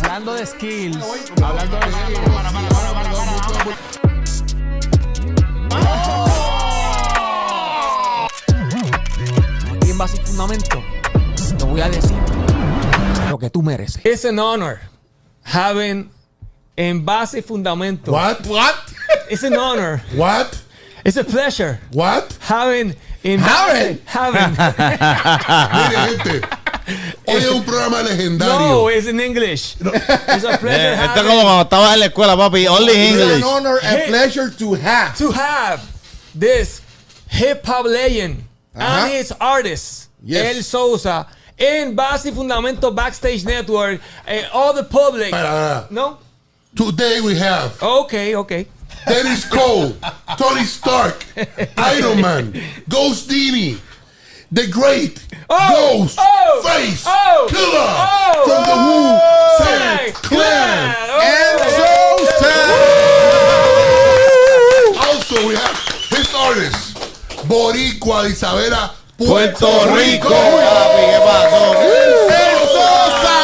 Hablando de skills. Hablando de skills. Aquí en Base y Fundamento te voy a decir lo que tú mereces. It's an honor having en Base y Fundamento. What? It's an honor. What? It's a pleasure. What? Having in Having. having. Mire, gente. Hoy es un programa legendario. No, it's in English. It's a pleasure Esto es como cuando estabas en la escuela, papi. Only It's English. an honor and pleasure to have. This hip hop legend and his artist, Yes. El SOSA, in Base y Fundamento Backstage Network, all the public. Para. No? Today we have Okay. Dennis Cole, Tony Stark, Iron Man, Ghostini, the great Ghostface Killah from the Wu-Tang Clan. And Also, we have his artist, Boricua de Isabela, Puerto Rico. Papi, ¿qué pasó? El SOSA.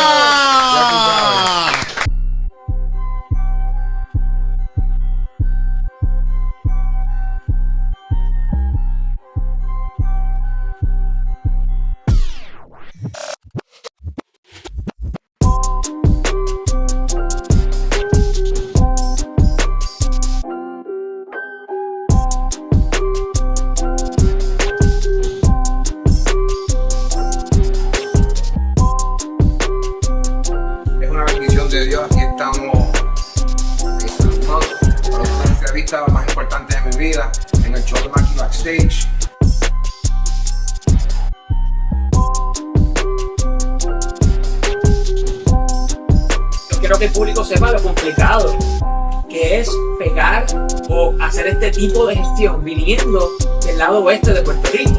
Es una bendición de Dios. Aquí estamos para una entrevista más importante de mi vida en el show de Maki Backstage. Yo quiero que el público sepa lo complicado que es pegar o hacer este tipo de gestión viniendo del lado oeste de Puerto Rico.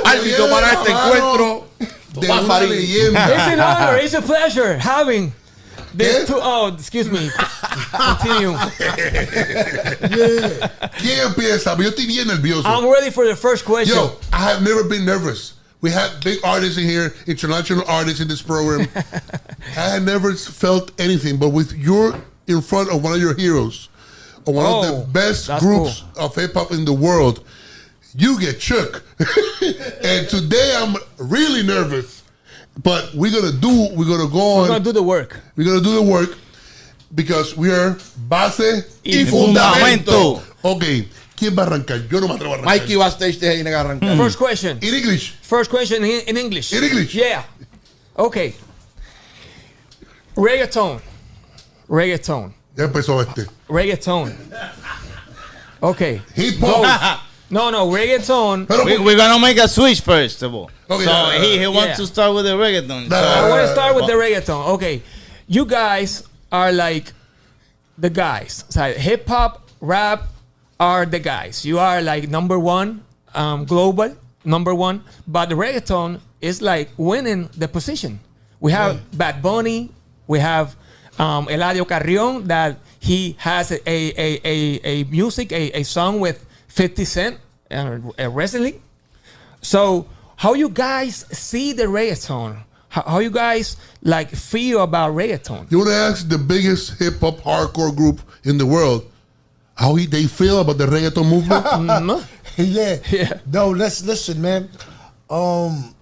Árbitro para este encuentro de una leyenda. It's an honor. It's a pleasure having this. Excuse me. Continue. ¿Quién empieza? Yo estoy bien nervioso. I'm ready for the first question. Yo, I have never been nervous. We have big artists in here, international artists in this program. I had never felt anything, but with your in front of one of your heroes, or one of the best groups of hip hop in the world, you get shook. And today I'm really nervous, but we're gonna go on. We're gonna do the work. We're gonna do the work because we are Base Y Fundamento. Okay. ¿Quién va a arrancar? Yo no me atrevo a arrancar. Mikey Backstage tiene que arrancar. First question. In English. First question in English. In English. Yeah. Okay. Reggaeton. Ya empezó este. Reggaeton. Okay. Hip hop. No, reggaeton. Pero We're gonna make a switch first of all. Okay, So he wants to start with the reggaeton. I want to start with the reggaeton. Okay. You guys are like the guys. So hip hop, rap are the guys. You are like number one, global, number one. But the reggaeton is like winning the position. We have Bad Bunny. We have Eladio Carrion that he has a music, a song with 50 Cent recently. So how you guys see the reggaeton? How you guys like feel about reggaeton? You want to ask the biggest hip hop hardcore group in the world how they feel about the reggaeton movement? Yeah. No, let's listen, man. Who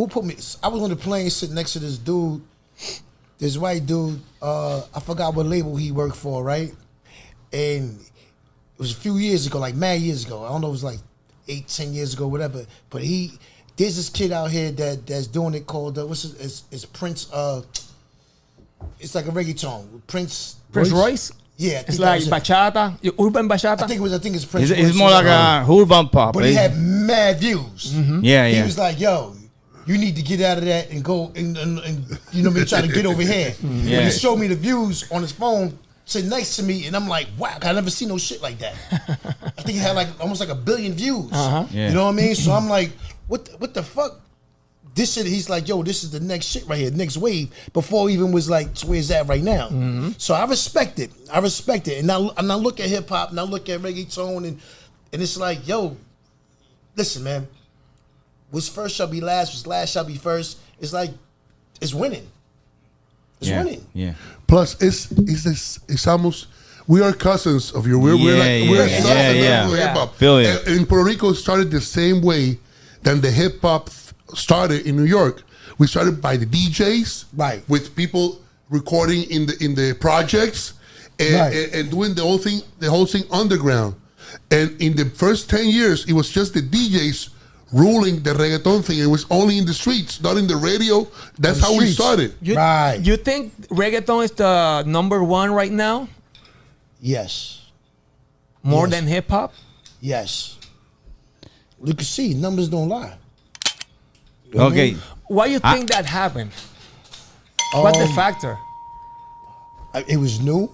put me? I was on the plane sitting next to this dude, this white dude. I forgot what label he worked for, right? And it was a few years ago, like mad years ago. I don't know, it was like 8-10 years ago, whatever. But there's this kid out here that's doing it called it's Prince. It's like a reggaeton. Prince Royce? Yeah, It's like bachata, urban bachata. I think it's Prince. It's Royce. more like a urban pop. But he had mad views. Yeah. He was like, yo, you need to get out of that and go and you know me, try to get over here. When he showed me the views on his phone, sitting next to me, and I'm like, wow, I never seen no shit like that. I think he had like almost like 1 billion views. You know what I mean? So I'm like, what the fuck? This shit, he's like, yo, this is the next shit right here, next wave, before it even was like to where it's at right now. So I respect it. And I look at hip hop and I look at reggaeton and it's like, yo, listen, man, what's first shall be last, what's last shall be first. It's like, it's winning. It's winning. Yeah. Plus, it's almost, we are cousins of you. We're hip hop. Feel you. In Puerto Rico, it started the same way that the hip hop started in New York. We started by the DJs, right, with people recording in the projects and doing the whole thing underground. And in the first 10 years, it was just the DJs ruling the reggaeton thing. It was only in the streets, not in the radio. That's how we started. You think reggaeton is the #1 right now? Yes. More than hip hop? Yes. You can see numbers don't lie. You Okay. know what I mean? Why you think that happened? What's the factor? It was new.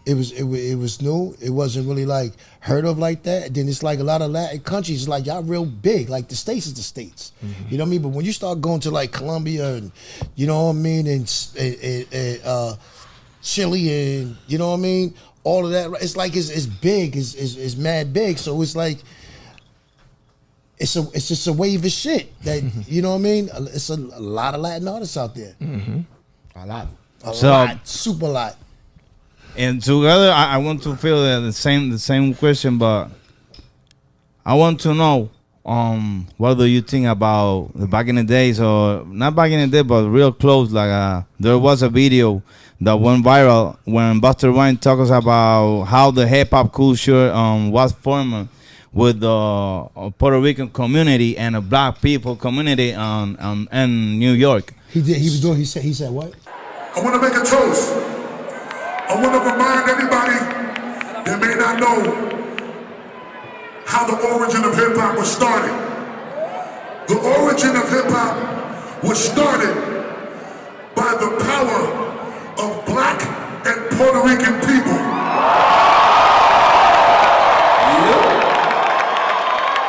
It was new. It wasn't really like heard of like that. Then it's like a lot of Latin countries, like y'all real big. Like the States is the States. You know what I mean? But when you start going to like Colombia and you know what I mean, and Chile and you know what I mean, all of that, it's like it's big, it's mad big. So it's like it's just a wave of shit that you know what I mean. It's a lot of Latin artists out there. A lot. A lot, super lot. And together, I want to feel the same question, but I want to know, what do you think about the back in the days, or not back in the day, but real close? Like there was a video that went viral when Buster Rhymes talks about how the hip hop culture was formed with the Puerto Rican community and the black people community in New York. He said what? I want to make a toast. I want to remind everybody that may not know how the origin of hip-hop was started. The origin of hip-hop was started by the power of black and Puerto Rican people.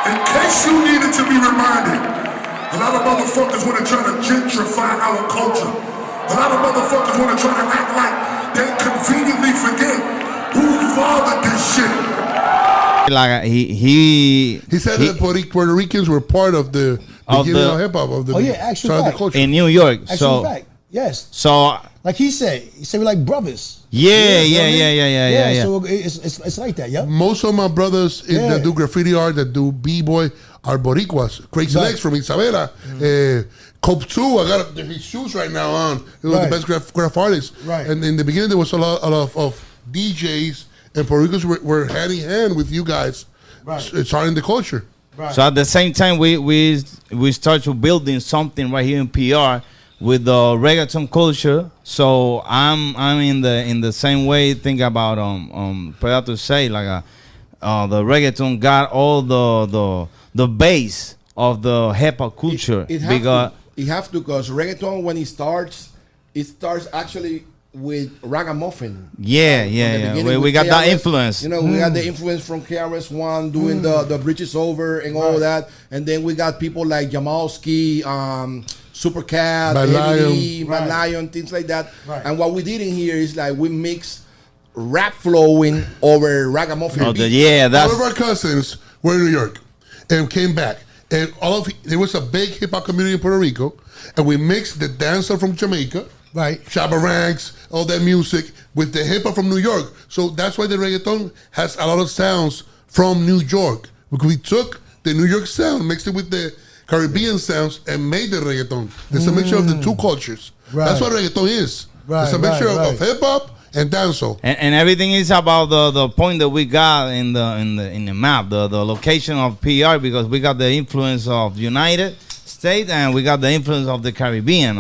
In case you needed to be reminded, a lot of motherfuckers want to try to gentrify our culture. A lot of motherfuckers want to try to act like they conveniently forget who fathered this shit. Like he said that Puerto Ricans were part of the beginning of hip hop, of the actual fact. culture in New York. Actual fact. Yes. So like he said we like brothers. Yeah. So it's like that. Yeah. Most of my brothers that do graffiti art, that do b-boy, are Boricuas. Crazy Legs from Isabela. Cope 2, I got his shoes right now on. He was the best graph artist. Right. And in the beginning, there was a lot of DJs, and Puerto Ricans were hand in hand with you guys, starting the culture. Right. So at the same time, we start to building something right here in PR with the reggaeton culture. So I'm in the same way. Think about Pedro to say like the reggaeton got all the base of the hip hop culture It have to, because reggaeton, when it starts actually with ragamuffin. Yeah. We got that influence. You know, we got the influence from KRS-One doing the Bridges Over and all that. And then we got people like Jamalski, Supercat, Mad Lion, things like that. Right. And what we did in here is like we mix rap flowing over ragamuffin beats. All of our cousins were in New York and came back. And there was a big hip hop community in Puerto Rico, and we mixed the dancer from Jamaica, Shabba Ranks, all that music, with the hip hop from New York. So that's why the reggaeton has a lot of sounds from New York. Because we took the New York sound, mixed it with the Caribbean sounds, and made the reggaeton. There's a mixture of the two cultures. That's what reggaeton is. It's a mixture of hip hop and dancehall. And everything is about the point that we got in the map, the location of PR, because we got the influence of United States and we got the influence of the Caribbean,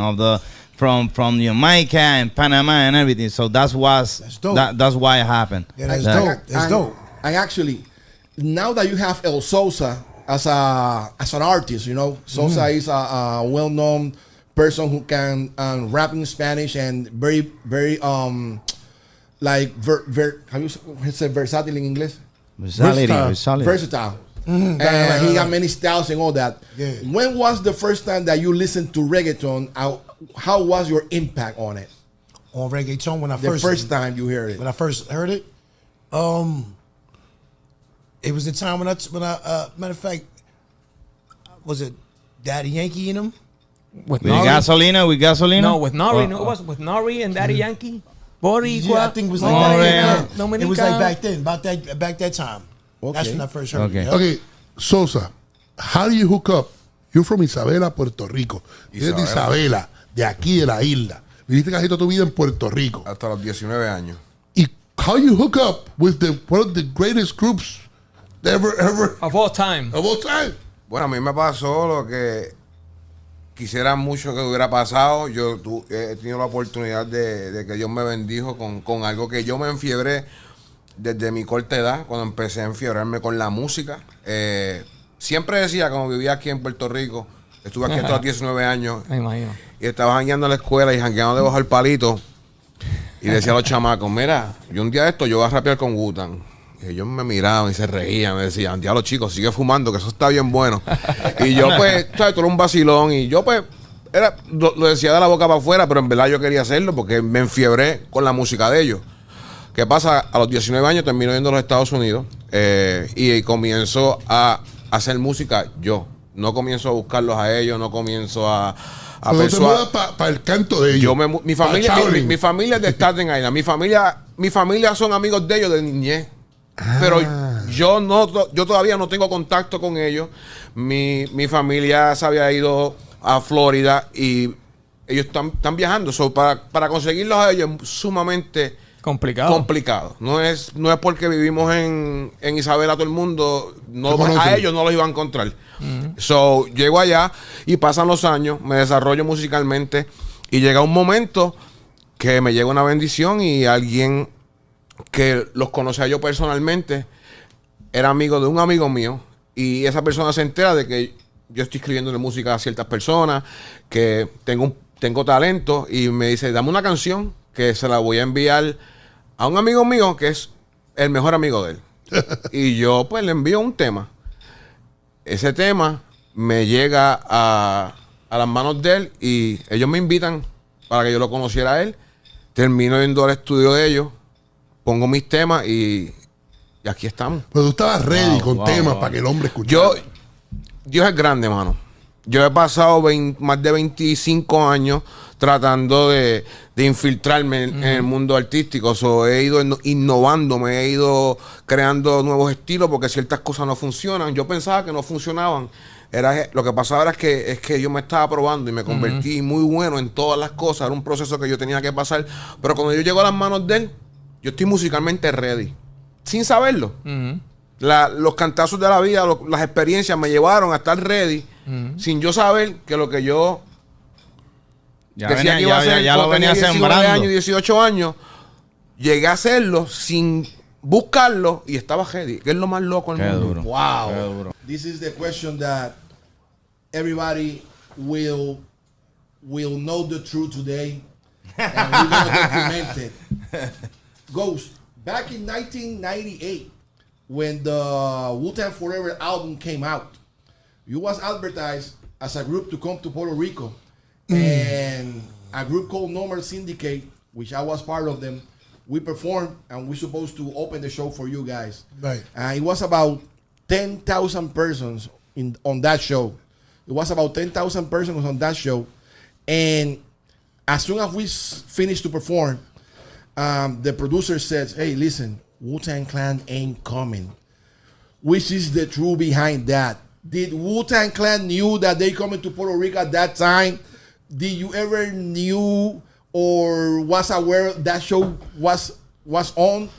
from Jamaica and Panama and everything. So that's why it happened. Yeah, that's dope. That's dope. And actually, now that you have El SOSA as an artist, you know, SOSA is a well-known person who can rap in Spanish and very like how you say versatile in English? Versatile. And he got many styles and all that. Yeah. When was the first time that you listened to reggaeton? How was your impact on it? On reggaeton when the first time you heard it. When I first heard it, it was the time when I matter of fact, was it Daddy Yankee in them. With With gasolina, with gasolina. No, with Nori. No, it was with Nori and Daddy Yankee. Boricua. Yeah, I think it was like that. It was like back then, back that time. Okay. That's when I first heard it. Okay, Sosa, how do you hook up? You're from Isabela, Puerto Rico. Eres de Isabela, de aquí de la isla. Viviste casi toda tu vida en Puerto Rico. Hasta los 19 años. Y how you hook up with one of the greatest groups ever Of all time. Bueno, a mí me pasó lo que quisiera mucho que hubiera pasado. Yo he tenido la oportunidad de que Dios me bendijo con algo que yo me enfiebré desde mi corta edad, cuando empecé a enfiebrarme con la música. Siempre decía, como vivía aquí en Puerto Rico, estuve aquí hasta los 19 años. Me imagino. Y estaba jangueando a la escuela y jangueando debajo del palito. Y decía a los chamacos, mira, yo un día de esto yo voy a rapear con Wu-Tang. Y ellos me miraban y se reían, me decían, diablo chicos, sigue fumando, que eso está bien bueno. Y yo pues, ¿sabes? Todo era un vacilón. Y yo pues, lo decía de la boca para afuera, pero en verdad yo quería hacerlo porque me enfiebré con la música de ellos. ¿Qué pasa? A los 19 años termino yendo a los Estados Unidos y comienzo a hacer música yo. No comienzo a buscarlos a ellos, no comienzo a persuadir para el canto de ellos. Mi familia es de Staten Island. Mi familia son amigos de ellos de niñez. Pero yo todavía no tengo contacto con ellos. Mi familia se había ido a Florida y ellos están viajando. Para conseguirlos a ellos es sumamente complicado. No es porque vivimos en Isabela todo el mundo, a ellos no los iba a encontrar. So, llego allá y pasan los años, me desarrollo musicalmente y llega un momento que me llega una bendición y alguien que los conocía yo personalmente era amigo de un amigo mío y esa persona se entera de que yo estoy escribiendo música a ciertas personas, que tengo talento y me dice, dame una canción que se la voy a enviar a un amigo mío que es el mejor amigo de él. Y yo pues le envío un tema. Ese tema me llega a las manos de él y ellos me invitan para que yo lo conociera a él. Termino yendo al estudio de ellos, pongo mis temas y aquí estamos. Pero tú estabas ready con temas para que el hombre escuchara. Dios es grande, mano. Yo he pasado más de 25 años tratando de infiltrarme en el mundo artístico. He ido innovando, me he ido creando nuevos estilos porque ciertas cosas no funcionan. Yo pensaba que no funcionaban. Lo que pasaba es que yo me estaba probando y me convertí muy bueno en todas las cosas. Era un proceso que yo tenía que pasar. Pero cuando yo llego a las manos de él, yo estoy musicalmente ready. Sin saberlo. Los cantazos de la vida, las experiencias me llevaron a estar ready sin yo saber que lo que yo decía que iba a hacer, ya lo venía sembrando. Años, 18 años, llegué a hacerlo sin buscarlo y estaba ready, que es lo más loco del mundo. Duro. Wow. Qué duro. This is the question that everybody will know the truth today, and we're gonna document it. Ghost, back in 1998, when the Wu-Tang Forever album came out, you was advertised as a group to come to Puerto Rico, and a group called Normal Syndicate, which I was part of them, we performed and we supposed to open the show for you guys. Right. It was about 10,000 persons on that show. It was about 10,000 persons on that show. And as soon as we finished to perform, the producer says, hey, listen, Wu-Tang Clan ain't coming. Which is the truth behind that? Did Wu-Tang Clan knew that they coming to Puerto Rico at that time? Did you ever knew or was aware that show was on?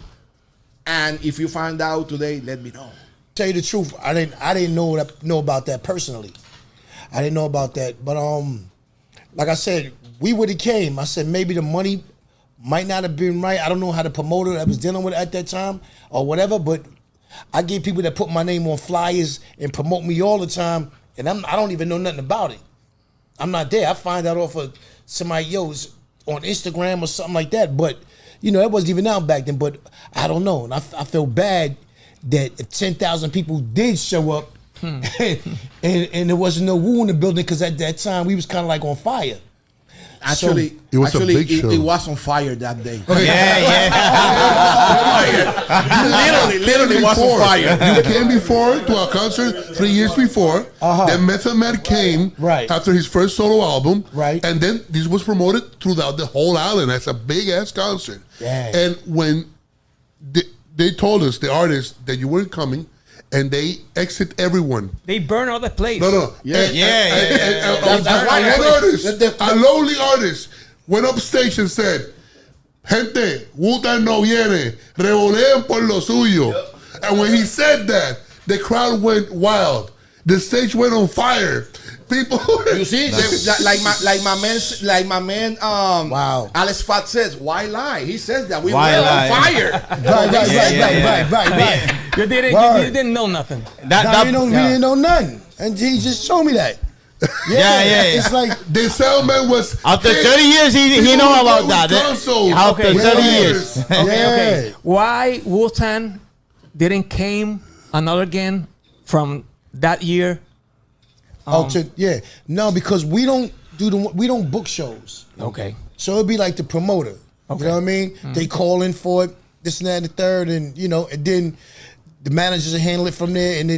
And if you find out today, let me know. Tell you the truth, I didn't know about that personally. I didn't know about that, but like I said, we would have came. I said maybe the money might not have been right. I don't know how the promoter I was dealing with at that time or whatever, but I get people that put my name on flyers and promote me all the time, and I don't even know nothing about it. I'm not there. I find out off of somebody else on Instagram or something like that, but you know, it wasn't even out back then, but I don't know. And I feel bad that if 10,000 people did show up and there wasn't no Wu in the building because at that time we was kind of like on fire. Actually, It was a big show. It was on fire that day. Literally was on fire. You came before to our concert 3 years before. Then Method Man came after his first solo album. And then this was promoted throughout the whole island as a big ass concert. And when they told us, the artists, that you weren't coming, and they exit everyone. They burn all the place. No. A lonely artist went up stage and said, "Gente, Wu-Tang no viene, revoleen por lo suyo." And when he said that, the crowd went wild. The stage went on fire. People, you see, like my man, wow. Alex Fat says, "Why lie?" He says that we were on fire. Right. You didn't know nothing. We didn't know nothing, and he just showed me that. It's like the soundman was after 30 years. He know about that. After 30 years. Okay. Why Wu-Tang didn't came another again from that year? No, because we don't book shows. Okay. So it'd be like the promoter. You know what I mean? They call in for it, this and that and the third, and and then the managers will handle it from there, and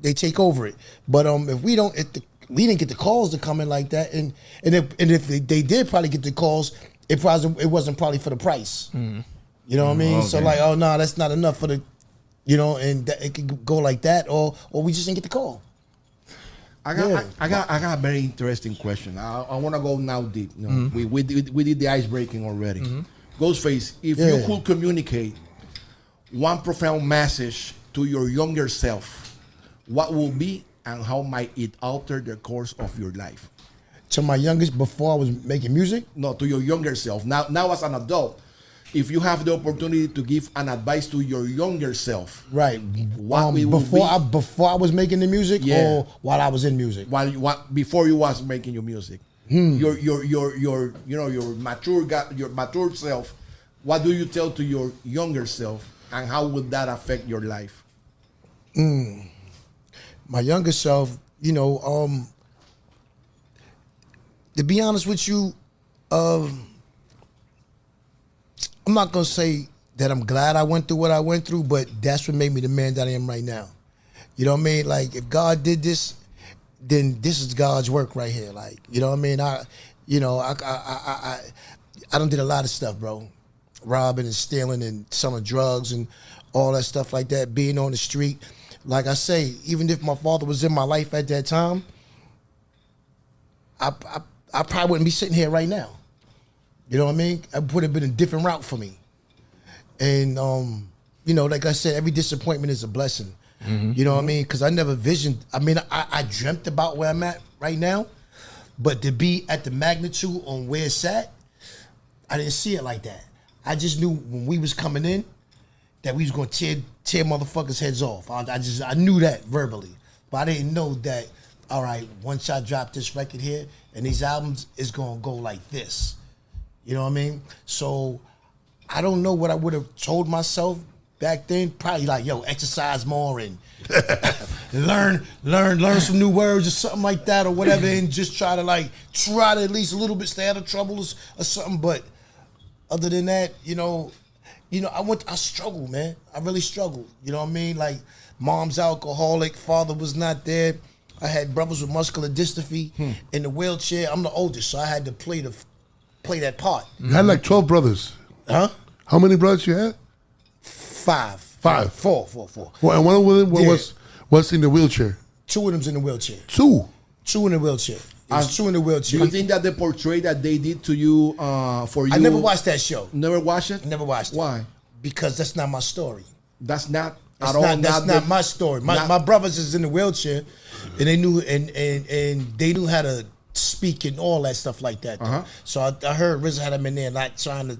they take over it. But if we didn't get the calls to come in like that, and if they did probably get the calls, it wasn't probably for the price. You know what I mean? So like, oh no, that's not enough for the. And it could go like that, or we just didn't get the call. I got a very interesting question. I want to go now deep. We did the ice breaking already. Ghostface, if you could communicate one profound message to your younger self, what will be and how might it alter the course of your life? To my youngest, before I was making music? No, to your younger self. Now as an adult. If you have the opportunity to give an advice to your younger self, right? Before I was making the music, or while I was in music, before you was making your music, your mature self. What do you tell to your younger self, and how would that affect your life? My younger self, to be honest with you, I'm not going to say that I'm glad I went through what I went through, but that's what made me the man that I am right now. You know what I mean? Like, if God did this, then this is God's work right here. Like, you know what I mean? I done did a lot of stuff, bro. Robbing and stealing and selling drugs and all that stuff like that, being on the street. Like I say, even if my father was in my life at that time, I probably wouldn't be sitting here right now. You know what I mean? It would have been a different route for me. And, like I said, every disappointment is a blessing. You know what I mean? Because I never visioned. I mean, I dreamt about where I'm at right now, but to be at the magnitude on where it's at, I didn't see it like that. I just knew when we was coming in that we was going to tear motherfuckers' heads off. I knew that verbally. But I didn't know that, all right, once I drop this record here and these albums, it's going to go like this. You know what I mean? So I don't know what I would have told myself back then. Probably like, yo, exercise more and learn some new words or something like that or whatever, and just try to at least a little bit stay out of trouble or something. But other than that, I struggled, man. I really struggled. You know what I mean? Like, mom's alcoholic, father was not there. I had brothers with muscular dystrophy in the wheelchair. I'm the oldest, so I had to play that part. You had like 12 brothers. Huh? How many brothers you had? 5. 4. Well, and one of them was in the wheelchair. 2 of them's in the wheelchair. 2 in the wheelchair. There's 2 in the wheelchair. Do you think that the portrait that they did to you, for you? I never watched that show. Never watched it? Never watched it. Why? Because that's not my story. That's not at all. That's not my story. My brothers is in the wheelchair, and they knew and they knew how to speak and all that stuff like that. So I heard RZA had him in there, not trying to,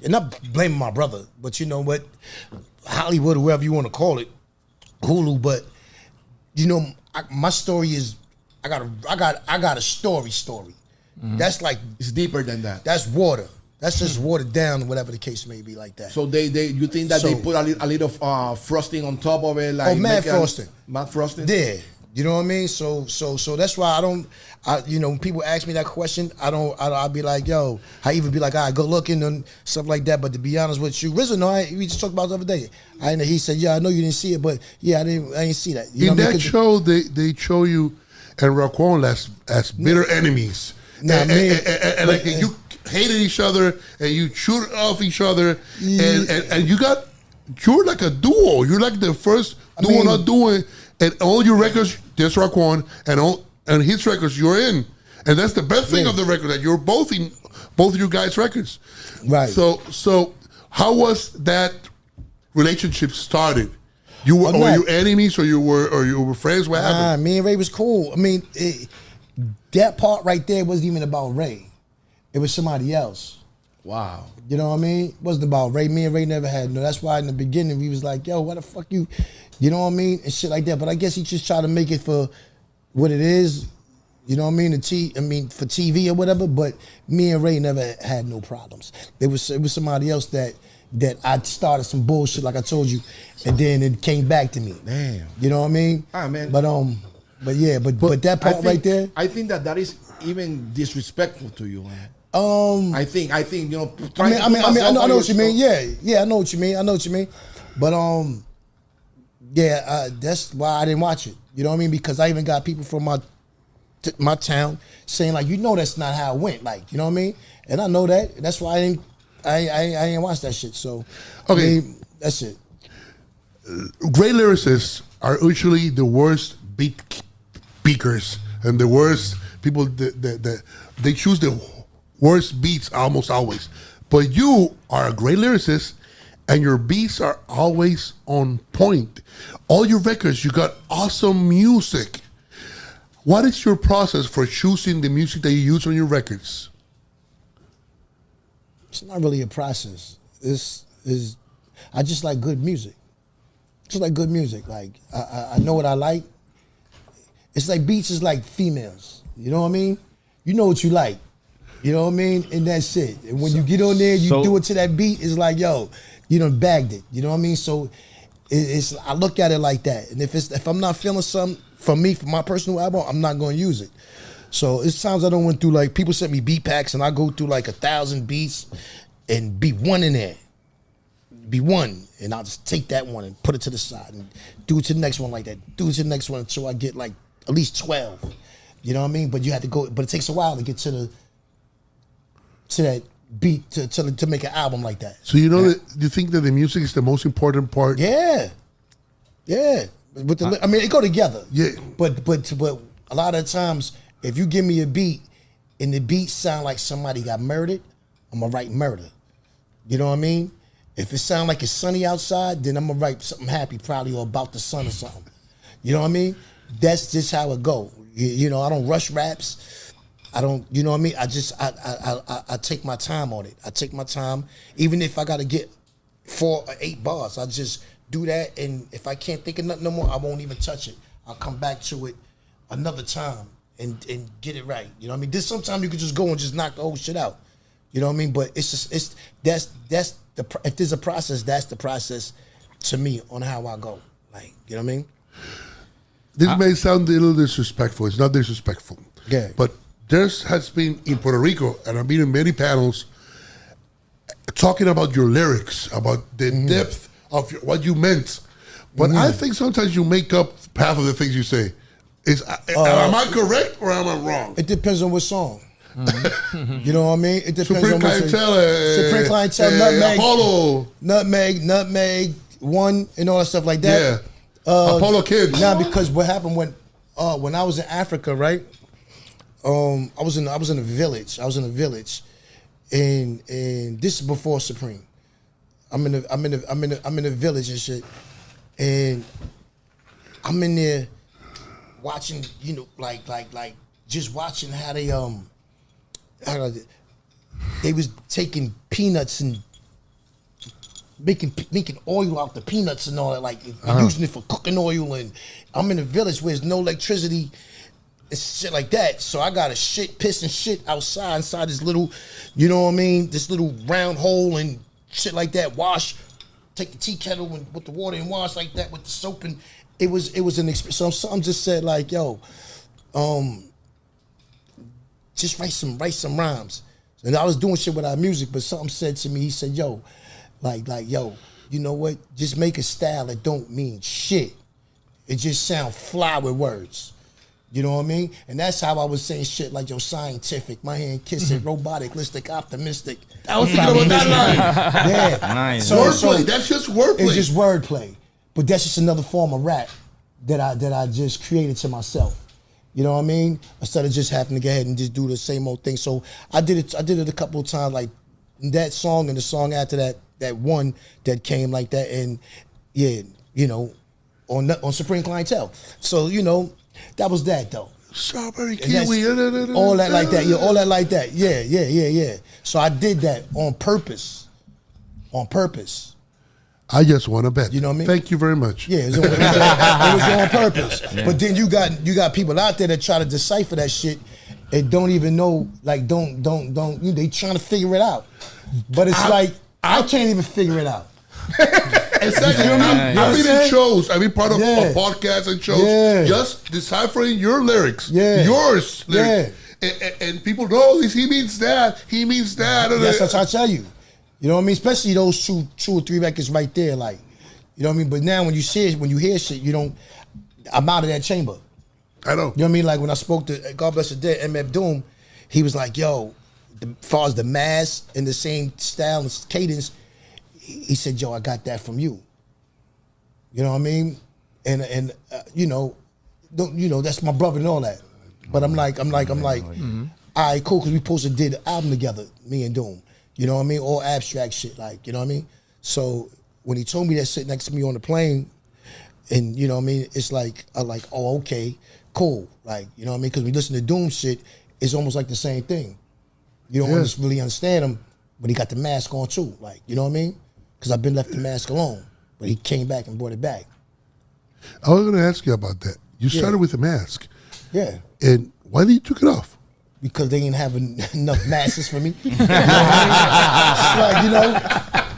and not blaming my brother, but you know what, Hollywood or whatever you want to call it, Hulu. But my story is, I got a story. That's like, it's deeper than that. That's water. That's just watered down, whatever the case may be, like that. So you think that they put a little frosting on top of it, like matte frosting. Matte frosting. You know what I mean? So that's why when people ask me that question, I'll be like, yo, I even be like, all right, go looking and stuff like that. But to be honest with you, RZA, we just talked about it the other day. He said, yeah, I know you didn't see it, but yeah, I didn't see that. You in that show, they show you and Raekwon as bitter enemies. Nah, and like you hated each other and you shoot off each other, and you're like a duo. You're like the first duo not doing. And all your records, there's Raekwon, and his records you're in, and that's the best thing of the record, that you're both in both of you guys' records. Right. So how was that relationship started? You were were you enemies or you were friends? What happened? Me and Ray was cool. I mean, that part right there wasn't even about Ray. It was somebody else. Wow. You know what I mean? It wasn't about Ray. Me and Ray never had no. That's why in the beginning we was like, yo, what the fuck you know what I mean? And shit like that. But I guess he just tried to make it for what it is. You know what I mean? For TV or whatever. But me and Ray never had no problems. It was somebody else that I started some bullshit, like I told you, and then it came back to me. Damn. You know what I mean? Ah, man. But that part right there. I think that is even disrespectful to you, man. I think you know. I know what you mean. Yeah, I know what you mean. But that's why I didn't watch it. You know what I mean? Because I even got people from my town saying like, you know, that's not how it went. Like, you know what I mean? And I know that. That's why I ain't watch that shit. So okay, that's it. Great lyricists are usually the worst beat speakers and the worst people that they choose the worst beats almost always. But you are a great lyricist and your beats are always on point. All your records, you got awesome music. What is your process for choosing the music that you use on your records? It's not really a process. I just like good music. Just like good music. Like I know what I like. It's like beats is like females. You know what I mean? You know what you like. You know what I mean? And that's it. And when you get on there, you do it to that beat, it's like, yo, you done bagged it. You know what I mean? So I look at it like that. And if I'm not feeling something from my personal album, I'm not going to use it. So it's times I don't went through, like, people send me beat packs and I go through like 1,000 beats and be one in there. Be one. And I'll just take that one and put it to the side and do it to the next one like that. Do it to the next one until I get like at least 12. You know what I mean? But you have to go, but it takes a while to get to that beat to make an album like that. So you know that you think that the music is the most important part? Yeah. With the, I mean, it go together. Yeah. But a lot of times, if you give me a beat and the beat sound like somebody got murdered, I'm gonna write murder. You know what I mean? If it sound like it's sunny outside, then I'm gonna write something happy, probably, or about the sun or something. You know what I mean? That's just how it go. You know, I don't rush raps. I don't, you know what I mean? I take my time on it. I take my time. Even if I got to get 4 or 8 bars, I just do that. And if I can't think of nothing no more, I won't even touch it. I'll come back to it another time and get it right. You know what I mean? There's sometimes you can just go and just knock the whole shit out. You know what I mean? But that's if there's a process, that's the process to me on how I go. Like, you know what I mean? This may sound a little disrespectful. It's not disrespectful. Yeah. But has been in Puerto Rico, and I've been in many panels talking about your lyrics, about the depth of what you meant. But I think sometimes you make up half of the things you say. Am I correct or am I wrong? It depends on what song. You know what I mean? It depends Supreme on what Clientele, Supreme Clientele, Nutmeg, Apollo, Nutmeg, One, and all that stuff like that. Yeah. Apollo Kids. Now, because what happened when I was in Africa, right? I was in a village. I was in a village, and this is before Supreme. I'm in the village and shit, and I'm in there watching, you know, like just watching how they was taking peanuts and making oil out the peanuts and all that, like using it for cooking oil. And I'm in a village where there's no electricity. It's shit like that. So I got to piss and shit outside inside this little, you know what I mean? This little round hole and shit like that. Wash, take the tea kettle and put the water and wash like that with the soap and it was an experience. So something just said like, yo, just write some rhymes. And I was doing shit with our music, but something said to me, he said, yo, yo, you know what? Just make a style that don't mean shit. It just sound fly with words. You know what I mean? And that's how I was saying shit like, yo, scientific, my hand kissing, robotic, listic, optimistic. I was thinking about that line. Yeah. Nice. Wordplay, that's just wordplay. It's just wordplay. But that's just another form of rap that I just created to myself. You know what I mean? Instead of just having to go ahead and just do the same old thing. So I did it a couple of times, like that song and the song after that one that came like that, and yeah, you know, on Supreme Clientele. So, you know, that was that though. Strawberry kiwi. All that like that. Yeah, all that like that. Yeah. So I did that on purpose. On purpose. I just want to bet. You know what I mean? Thank you very much. Yeah, it was on purpose. Yeah. But then you got people out there that try to decipher that shit and don't even know, like don't they trying to figure it out. But it's I can't even figure it out. Exactly. You know what I mean? I've been in shows. I've been part of a podcast and shows. Just deciphering your lyrics. Yours lyrics. And people know this. He means that. He means that. That's what I tell you. You know what I mean? Especially those two or three records right there, like, you know what I mean? But now when you hear shit, you don't, I'm out of that chamber. I know. You know what I mean? Like when I spoke to, God bless the dead, MF Doom, he was like, yo, as far as the mass and the same style and cadence, he said, yo, I got that from you. You know what I mean? And you know, that's my brother and all that. But I'm like, all right, cool, because we supposed to did an album together, me and Doom. You know what I mean? All abstract shit, like, you know what I mean? So when he told me that sit next to me on the plane, and you know what I mean, it's like, I'm like, oh, okay, cool. Like, you know what I mean? Because when you listen to Doom shit, it's almost like the same thing. You don't really understand him, but he got the mask on too. Like, you know what I mean? Because I've been left the mask alone, but he came back and brought it back. I was going to ask you about that. You started with the mask. Yeah. And why did you took it off? Because they didn't have enough masses for me. You know what I mean? It's like, you know,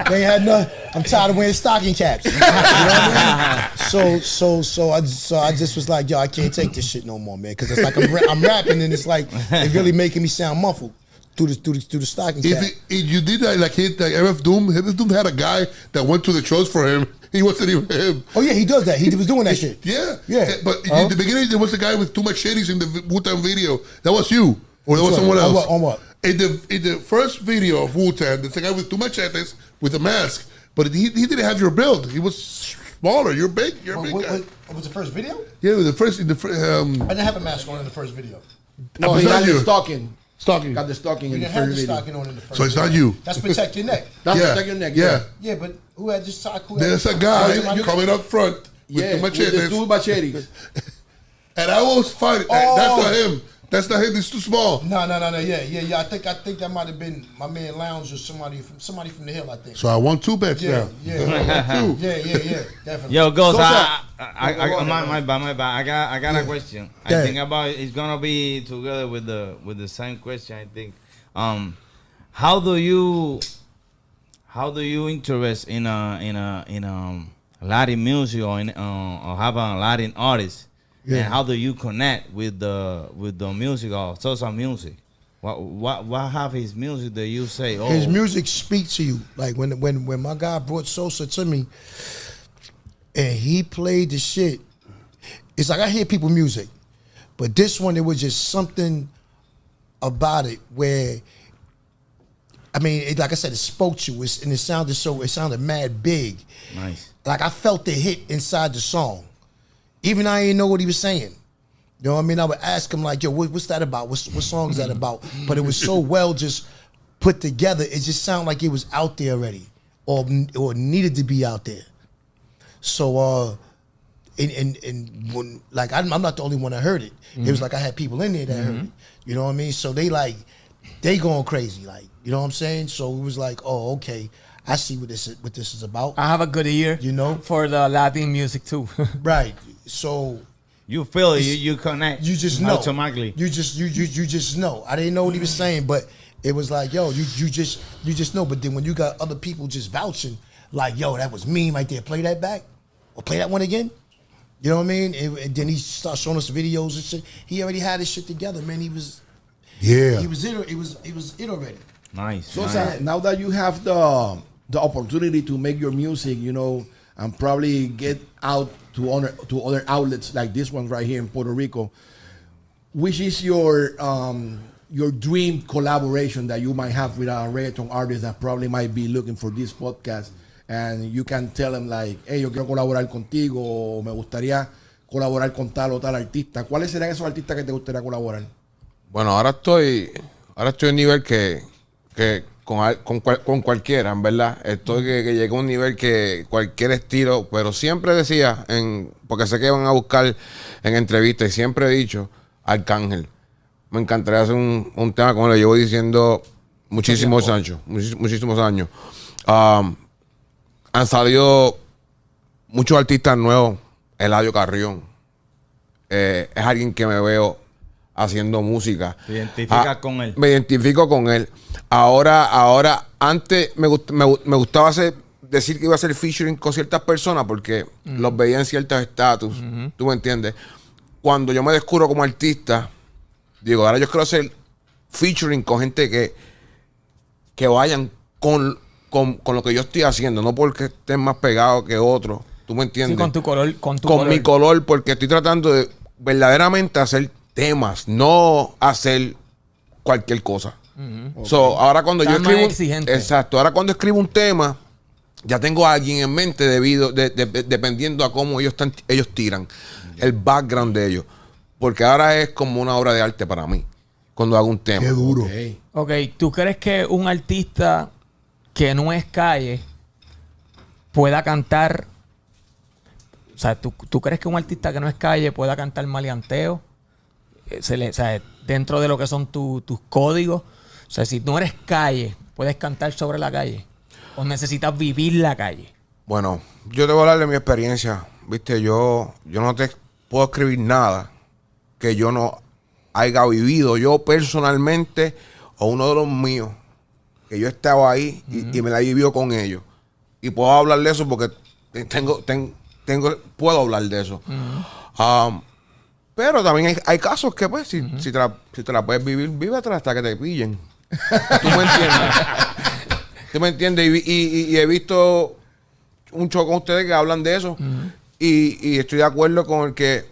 they had enough. I'm tired of wearing stocking caps. You know what I mean? So I just was like, yo, I can't take this shit no more, man. Because it's like I'm rapping and it's like it's really making me sound muffled through the stocking cap. If you did that, like MF Doom had a guy that went to the shows for him. He wasn't even him. Oh yeah, he does that. He was doing that shit. Yeah. But in the beginning, there was a guy with too much shadings in the Wu-Tang video. That was you. Or there was someone else. On what? In the first video of Wu-Tang, there's a guy with too much shadings with a mask. But he didn't have your build. He was smaller. You're big. You're a big guy. What was the first video? Yeah, the first. I didn't have a mask on in the first video. No, he had the stalking. Stalking. Got the stalking in the didn't have first the video. stocking on in the first So it's video. not you. That's protect your neck. That's protect your neck. Yeah, but who had this sock? There's a guy coming up front with too much shadings. Two machetes. And I was fighting. That's not him. That's not him. It's too small. No. Yeah. I think that might have been my man Lounge or somebody from the hill. I think. So I won 2 bets now. Yeah. Yeah. Definitely. Yo, Ghost, my bad. I got a question. I think about it's gonna be together with the same question. I think. How do you interest in Latin music or have a Latin artist? Yeah. And how do you connect with the music or SOSA music? What have his music that you say? Oh, his music speaks to you. Like when my guy brought SOSA to me, and he played the shit. It's like I hear people music, but this one, it was just something about it where, I mean, like I said, it spoke to you, and it sounded mad big. Nice. Like I felt the hit inside the song. Even I didn't know what he was saying. You know what I mean? I would ask him like, yo, what's that about? What song is that about? But it was so well just put together. It just sounded like it was out there already or needed to be out there. So, and when, like, I'm not the only one that heard it. It was like I had people in there that heard it. You know what I mean? So they going crazy. Like, you know what I'm saying? So it was like, oh, okay. I see what this is about. I have a good ear, you know, for the Latin music too. Right. So you feel it, you connect. You just know automatically. You just know. I didn't know what he was saying, but it was like, yo, you just know. But then when you got other people just vouching, like, yo, that was me right there. Play that back, or play that one again. You know what I mean? And then he started showing us videos and shit. He already had his shit together, man. He was it already. Nice. So nice. now that you have the opportunity to make your music, you know, and probably get out to other outlets like this one right here in Puerto Rico, which is your dream collaboration that you might have with a reggaeton artist that probably might be looking for this podcast, and you can tell them like, hey, yo quiero colaborar contigo, o me gustaría colaborar con tal o tal artista. ¿Cuáles serían esos artistas que te gustaría colaborar? Bueno, ahora estoy en un nivel que con cualquiera, en verdad. Estoy que llegué a un nivel que cualquier estilo, pero siempre decía, porque sé que van a buscar en entrevistas, y siempre he dicho, Arcángel. Me encantaría hacer un tema como lo llevo diciendo muchísimos años. Han salido muchos artistas nuevos. Eladio Carrión. Es alguien que me veo haciendo música. ¿Te identificas con él? Me identifico con él. Ahora antes me gustaba decir que iba a hacer featuring con ciertas personas porque los veía en ciertos estatus. ¿Tú me entiendes? Cuando yo me descubro como artista, digo, ahora yo quiero hacer featuring con gente que vayan con lo que yo estoy haciendo, no porque estén más pegados que otros. ¿Tú me entiendes? Sí, con tu color. Con mi color, porque estoy tratando de verdaderamente hacer temas, no hacer cualquier cosa. Ahora cuando yo escribo, exacto, ahora cuando escribo un tema, ya tengo a alguien en mente dependiendo a cómo ellos tiran el background de ellos, porque ahora es como una obra de arte para mí cuando hago un tema. Qué duro. Ok, ¿tú crees que un artista que no es calle pueda cantar? O sea, ¿tú crees que un artista que no es calle pueda cantar maleanteo? O sea, dentro de lo que son tus códigos. O sea, si no eres calle, ¿puedes cantar sobre la calle? ¿O necesitas vivir la calle? Bueno, yo te voy a hablar de mi experiencia. Viste, yo no te puedo escribir nada que yo no haya vivido yo personalmente o uno de los míos, que yo estaba ahí y me la vivido con ellos. Y puedo hablar de eso porque puedo hablar de eso. Pero también hay casos que, pues, si te la puedes vivir, vívetela hasta que te pillen. ¿Tú me entiendes? ¿Tú me entiendes? Y he visto un show con ustedes que hablan de eso. Y estoy de acuerdo con el que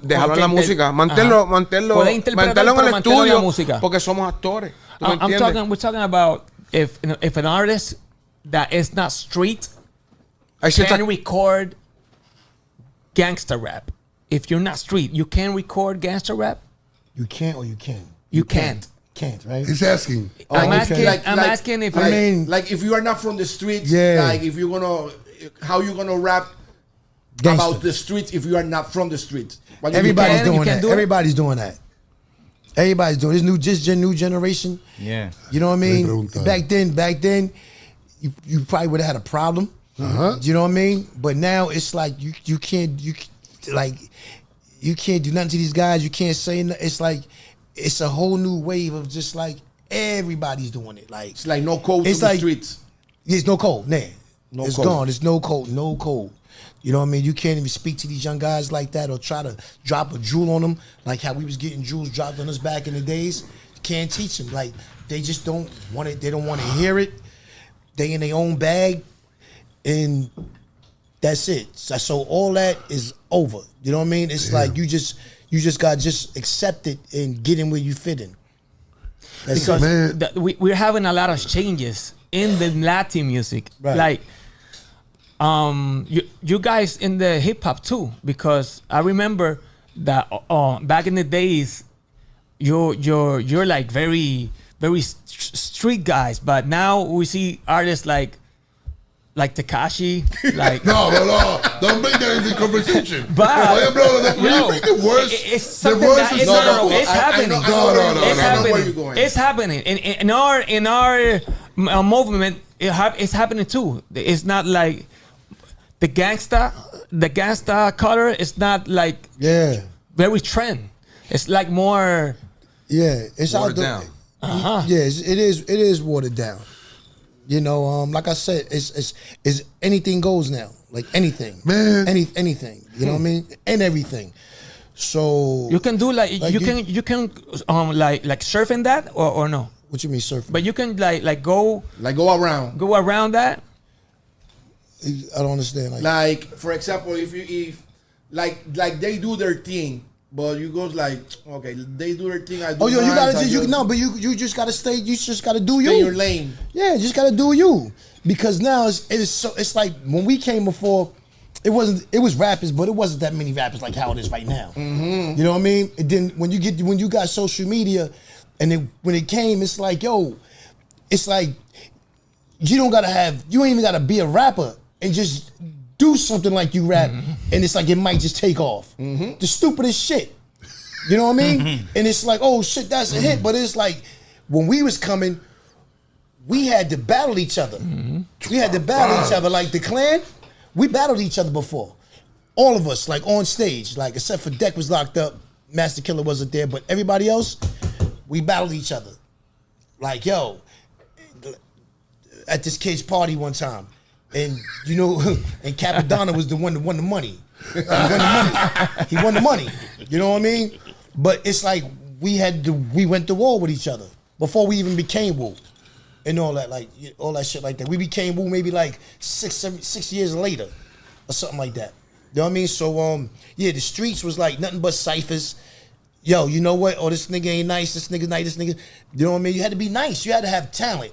dejarlo en la música. Mantenerlo en el estudio porque somos actores. ¿Tú me entiendes? We're talking about if an artist that is not street can record gangster rap. If you're not street, you can record gangster rap? You can't or you can? You can't. Can't, right? He's asking. I'm asking if like if you are not from the streets, like if you're gonna, how you gonna rap about the streets if you are not from the streets? Everybody's doing that. Everybody's doing that. Everybody's doing this new generation. Yeah. You know what I mean? Back then, you probably would have had a problem. You know what I mean? But now it's like you can't do nothing to these guys. You can't say nothing. It's like it's a whole new wave of just like everybody's doing it. Like it's like no code in the streets. There's no code. Nah. It's code. gone. There's no code. No code. You know what I mean? You can't even speak to these young guys like that or try to drop a jewel on them like how we was getting jewels dropped on us back in the days. You can't teach them. Like they just don't want it. They don't want to hear it. They in their own bag, and that's it. So all that is over. You know what I mean? It's like you just got to accept it and get in where you fit in. That's because we're having a lot of changes in the Latin music. Right. Like you guys in the hip hop too, because I remember that back in the days you're like very street guys, but now we see artists like Tekashi, like no, don't make that into conversation. But the worst. It's something that is it's happening. It's happening. In our movement, it's happening too. It's not like the gangsta color is not like very trend. It's like more it's watered down. It is watered down. You know, like I said, it's anything goes now. like anything, man, anything. You know what I mean? And everything. So you can do like you can like surf in that or no? What you mean surf? But you can like go around that. I don't understand. Like for example, if they do their thing, but you goes like, okay, they do their thing. I do you mine, gotta but you just gotta stay. You just gotta do you. Stay in your lane. Yeah, you just gotta do you. Because now it's like when we came before, it was rappers, but it wasn't that many rappers like how it is right now. Mm-hmm. You know what I mean? It didn't when you got social media, and when it came, it's like it's like you ain't even gotta be a rapper and just do something like you rap, and it's like it might just take off. The stupidest shit. You know what I mean? And it's like, oh shit, that's a hit. But it's like when we was coming, we had to battle each other. We had to battle each other. Like the Clan, we battled each other before. All of us, like on stage, like except for Deck was locked up, Master Killer wasn't there, but everybody else, we battled each other. Like, yo, at this kid's party one time, and you know, and Capadonna was the one that won the money. He won the money. You know what I mean? But it's like we went to war with each other before we even became Wu. And all that, like all that shit like that. We became Wu maybe like 6 years later, or something like that. You know what I mean? So yeah, the streets was like nothing but ciphers. Yo, you know what? Oh, this nigga ain't nice. This nigga nice. This nigga. You know what I mean? You had to be nice. You had to have talent.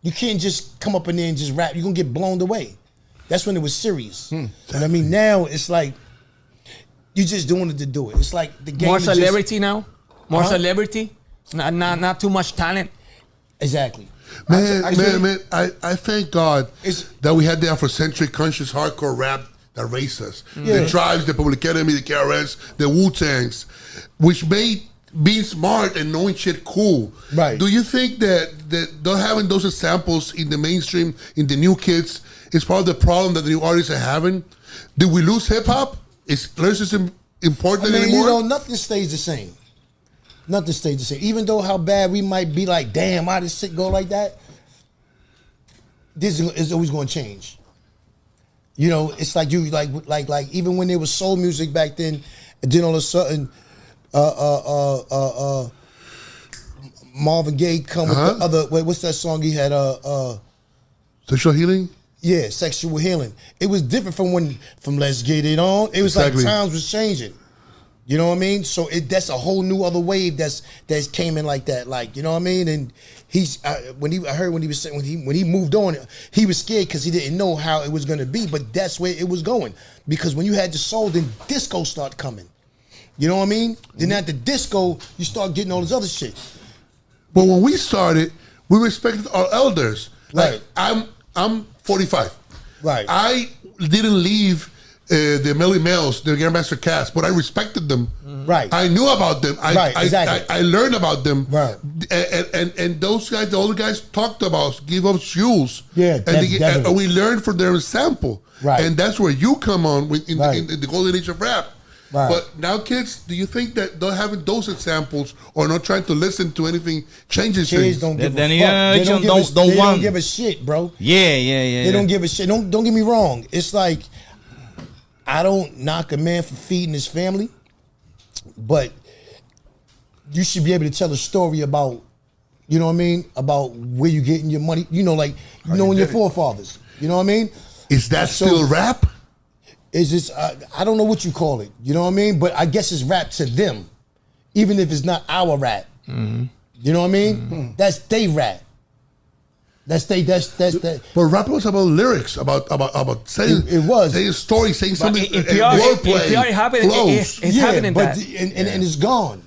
You can't just come up in there and just rap. You're gonna get blown away. That's when it was serious. And I mean, now it's like you just doing it to do it. It's like the game. More celebrity now. More celebrity. Not too much talent. Exactly. Man, I thank God that we had the Afrocentric conscious hardcore rap that raised us. The Tribes, the Public Enemy, the KRS, the Wu-Tangs, which made being smart and knowing shit cool. Right. Do you think that not having those examples in the mainstream, in the new kids, is part of the problem that the new artists are having? Did we lose hip-hop? Is lyricism important anymore? You know, nothing stays the same. Nothing stays the same. Even though how bad we might be like, damn, why does shit go like that? This is always going to change. You know, it's like you like even when there was soul music back then, and then all of a sudden, Marvin Gaye come with the other. What's that song he had? Sexual Healing. Yeah, Sexual Healing. It was different from Let's Get It On. It was like times was changing. You know what I mean? So that's a whole new other wave that's came in like that. Like, you know what I mean? And he's when he moved on, he was scared because he didn't know how it was gonna be. But that's where it was going. Because when you had the soul, then disco start coming. You know what I mean? Then at the disco, you start getting all this other shit. But when we started, we respected our elders. Like I'm 45. Right. I didn't leave the Melly Males, the Grandmaster Cast, but I respected them. Right. I knew about them. I learned about them. Right. And those guys, the older guys, talked about give us shoes. Yeah. And we learned from their sample. Right. And that's where you come on in the golden age of rap. Right. But now, kids, do you think that not having those examples or not trying to listen to anything changes things? Kids don't give a fuck. They don't give a shit, bro. Yeah. They don't give a shit. Don't get me wrong. It's like, I don't knock a man for feeding his family, but you should be able to tell a story about, you know what I mean, about where you getting your money. You know, like knowing your forefathers. You know what I mean? Is that still rap? Is this? I don't know what you call it. You know what I mean? But I guess it's rap to them, even if it's not our rap. You know what I mean? That's they rap. That's that. But rap was about lyrics, about saying it was saying stories, saying something. Wordplay, it's happening. But and it's gone.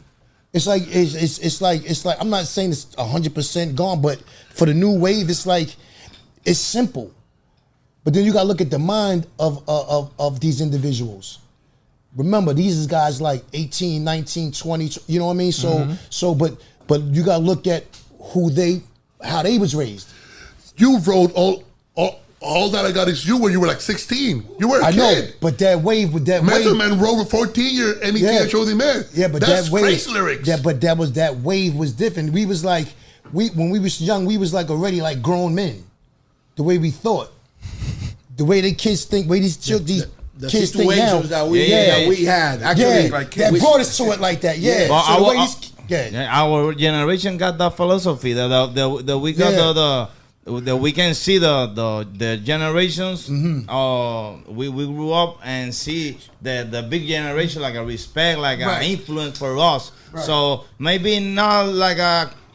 It's like I'm not saying it's 100% gone, but for the new wave, it's like it's simple. But then you gotta look at the mind of these individuals. Remember, these is guys like 18, 19, 20, you know what I mean? So but you gotta look at how they was raised. You wrote all that I got is you when you were like 16. You were a kid. I know, but that wave with that Method Man wrote a 14-year MET Show the Man. Yeah, but that's that wave, crazy lyrics. Yeah, but that wave was different. We was like, when we was young, we was like already like grown men. The way we thought. the way the kids think, way these the kids think now. situations that we had. Actually, that brought us to it like that. Yeah. Well, So the way these, our generation got that philosophy that we got that we can see the generations. We grew up and see the big generation like a respect, like an influence for us. So maybe not like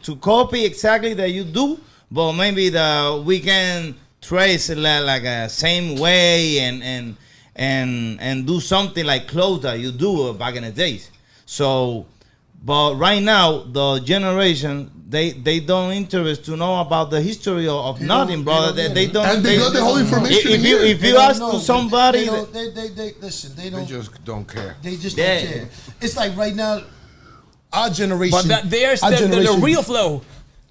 to copy exactly that you do, but maybe we can trace it like a same way and do something like clothes that you do back in the days. So, but right now the generation they don't interest to know about the history of nothing, brother. They don't. And they got the whole information. If you ask to somebody, they listen. They just don't care. They just don't care. It's like right now, our generation. But there's the real flow.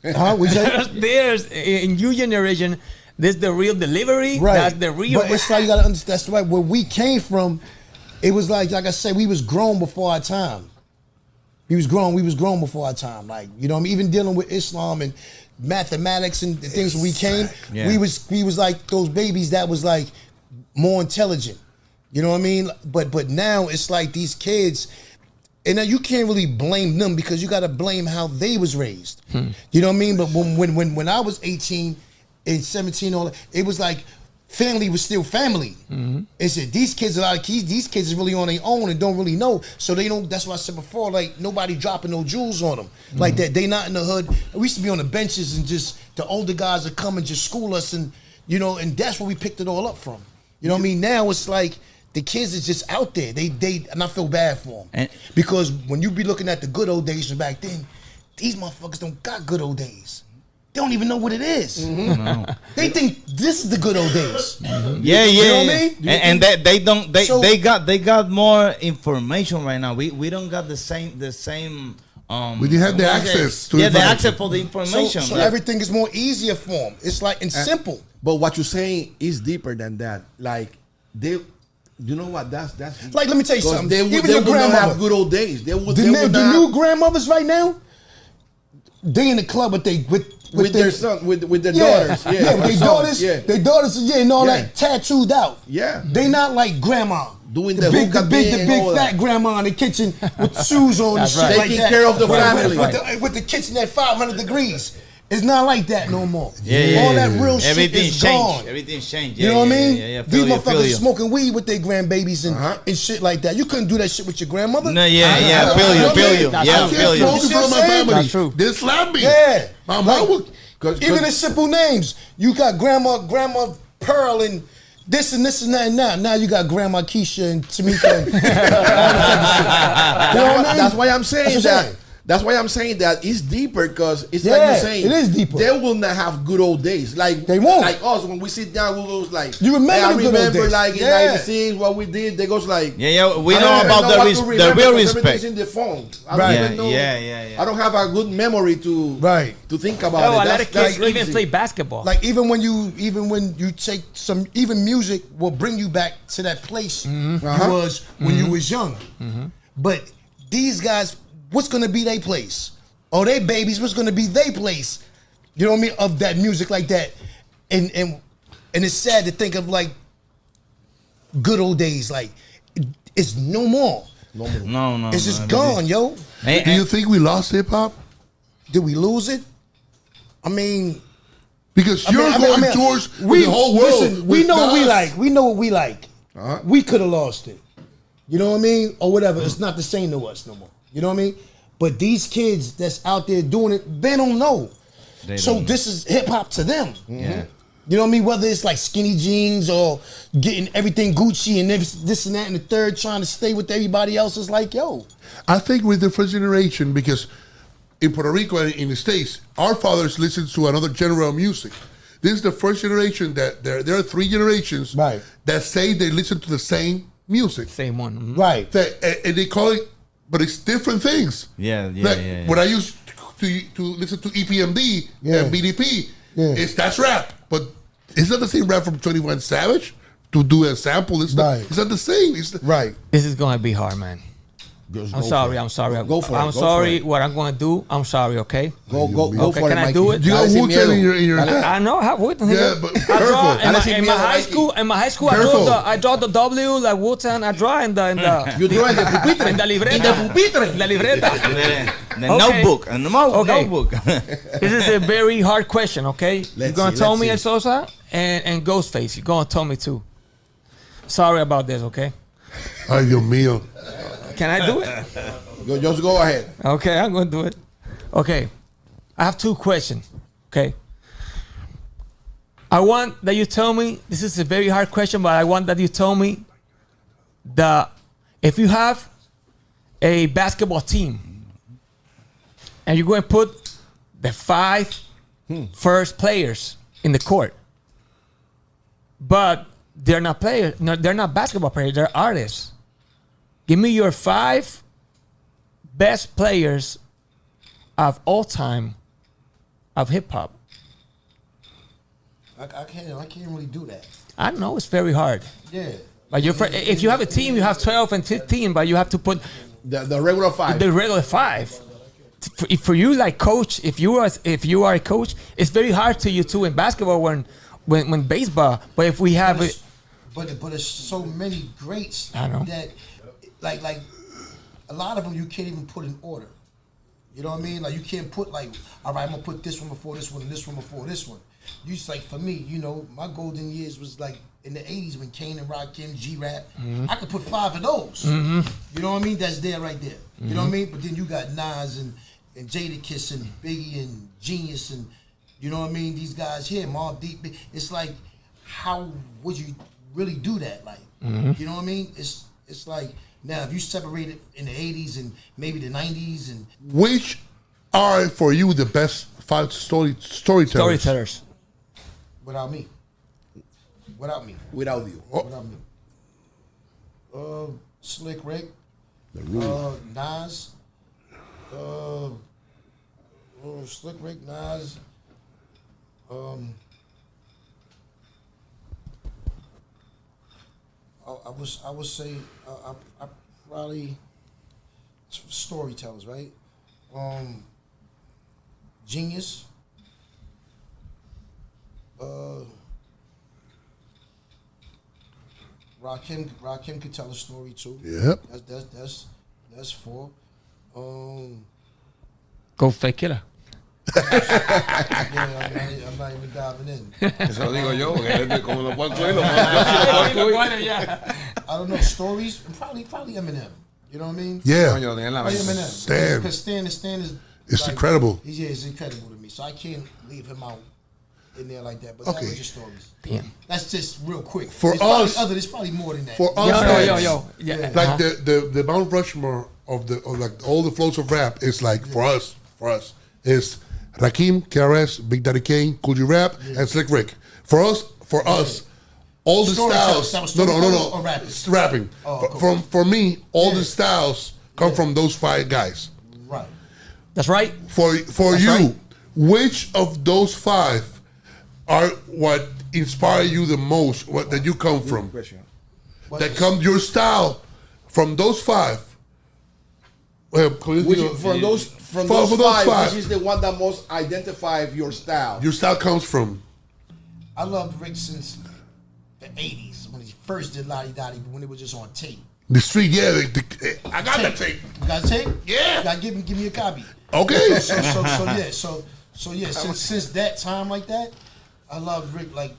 There's in your generation. There's the real delivery. Right. That's the real. But it's like you gotta understand. That's right. Where we came from, it was like I said, we was grown before our time. We was grown before our time. Like, you know what I mean? Even dealing with Islam and mathematics and things when we came, we was like those babies that was like more intelligent. You know what I mean? But now it's like these kids, and now you can't really blame them because you gotta blame how they was raised. You know what I mean? But when I was 18 and 17, all it was like family was still family. It's these kids these kids is really on their own and don't really know. So they don't. That's what I said before. Like nobody dropping no jewels on them. Like that. They not in the hood. We used to be on the benches and just the older guys would come and just school us and you know. And that's where we picked it all up from. You know what I mean? Now it's like the kids is just out there. They and I feel bad for them because when you be looking at the good old days from back then, these motherfuckers don't got good old days. They don't even know what it is. They think this is the good old days. You know what I mean? And they don't. They got more information right now. We don't got the same. We didn't have the access to the access for the information. So everything is more easier for them. It's like and simple. But what you're saying is deeper than that. Like you know what? That's like let me tell you something. They will not have good old days. The new grandmothers right now, they in the club with their son, with their daughters, their daughters, and all that tattooed out. They not like grandma doing the big fat grandma in the kitchen with shoes on and shit like that. Taking care of the family with the kitchen at 500 degrees. It's not like that no more. All that real shit is gone. Everything's changed. You know what I mean? These motherfuckers smoking weed with their grandbabies and shit like that. You couldn't do that shit with your grandmother. No, feel you. I can't smoke from my family. That's true. They slap me. Yeah. My mom would. Even the simple names. You got Grandma Pearl and this and that and that. Now you got Grandma Keisha and Tamika. And that's why I'm saying that. That's why I'm saying that it's deeper because it's like you're saying. It is deeper. They will not have good old days. Like they won't. Like us when we sit down, we goes like you remember. I the good old days. Like in 96 what we did. They goes like we know about the real respect. Everything's in the phone. I don't even know. I don't have a good memory to think about it. A lot of kids even play basketball. Like even when you take even music will bring you back to that place you was when you was young. But these guys. What's gonna be their place? Oh, they babies. What's gonna be their place? You know what I mean? Of that music like that, and it's sad to think of like good old days. Like it's no more. No. It's just gone, yo. Do you think we lost hip hop? Did we lose it? I mean, because you're going towards the whole world. Listen, we know what we like. We know what we like. We could have lost it. You know what I mean? Or whatever. It's not the same to us no more. You know what I mean? But these kids that's out there doing it, they don't know. So this is hip hop to them. Yeah. You know what I mean? Whether it's like skinny jeans or getting everything Gucci and this and that and the third, trying to stay with everybody else, is like, yo. I think we're the first generation because in Puerto Rico and in the States, our fathers listened to another genre of music. This is the first generation that there are 3 generations that say they listen to the same music. Same one. Right. And they call it, but it's different things. When I used to listen to EPMD and BDP, that's rap. But it's not the same rap from 21 Savage to do a sample. It's not the same. Right. This is gonna be hard, man. I'm sorry. I'm sorry. Go for it. I'm Go sorry. for it. What I'm going to do. I'm sorry. Okay. Go Okay, for it, can I Mikey. do it? You got Dale sin Wu-Tang miedo. in your hat. I know. I have Wu-Tang. Yeah, but I draw careful. Dale sin in my miedo, high Mikey. school. In my high school, Careful. I draw the W like Wu-Tang. I draw in the You draw in the pupitre. in the libreta. In the pupitre. In the libreta. The Okay. notebook. And the Okay. notebook. This is a very hard question. Okay, you're gonna see, tell let's me see. El Sosa and Ghostface. You're gonna tell me too. Sorry about this. Okay. Ay, Dios mío. Can I do it? Just go ahead. Okay, I'm gonna do it. Okay, I have two questions. Okay, I want that you tell me. This is a very hard question, but I want that you tell me that if you have a basketball team and you're going to put the 5 first players in the court, but they're not players. No, they're not basketball players. They're artists. Give me your 5 best players of all time of hip hop. I can't really do that. I know it's very hard. Yeah. But if you have a team, you have 12 and 15, but you have to put The regular 5. the regular 5. For you, like coach, if you are a coach, it's very hard to you too in basketball when baseball. But if we have it, But it's so many greats I know. that like a lot of them you can't even put in order. You know what I mean? Like you can't put like, all right, I'm gonna put this one before this one and this one before this one. You just like for me, you know, my golden years was like in the '80s when Kane and Rakim, G-Rap. I could put 5 of those. You know what I mean? That's there right there. You know what I mean? But then you got Nas and Jadakiss and Biggie and Genius and you know what I mean? These guys here, Mobb Deep. It's like, how would you really do that? Like, you know what I mean? It's like now if you separate it in the '80s and maybe the '90s and Which are for you the best 5 storytellers? storytellers. without me, without me, Without you. without me, Slick Rick, Nas, Slick Rick, Nas. I would say I probably storytellers, right? Genius. Rakim could tell a story too. Yep. That's 4. Ghostface Killah. Yeah, I'm not even diving in. Eso lo digo yo, porque como lo puedo incluir, I don't know, stories, probably Eminem. You know what I mean? Yeah. Coño, lo tenía en la Probably mente. Eminem. Stan. Because Stan is It's incredible. He's incredible to me. So I can't leave him out in there like that. But Okay. that was just stories. Damn. That's just real quick. For It's probably us- there's probably more than that. For us, Yo. Yeah. like the Mount Rushmore of like all the flows of rap is like for us is Rakim, KRS, Big Daddy Kane, Cool G Rap, and Slick Rick. For us, all the Storytellers. styles. That was No. storytellers or rapping? It's rapping. Oh, cool. For me, all the styles come from those 5 guys. Right. That's right. For That's you, right. which of those 5 are what inspire you the most? What that you come from? That come your style from those 5. From those For those 5, five. which is the one that most identifies your style? Your style comes from. I loved Rick since the 80s when he first did Lottie Dottie, when it was just on tape. The street, yeah. I got that tape. You got a tape? Yeah. You got to give me a copy. Okay. So yeah. Since that time like that, I loved Rick like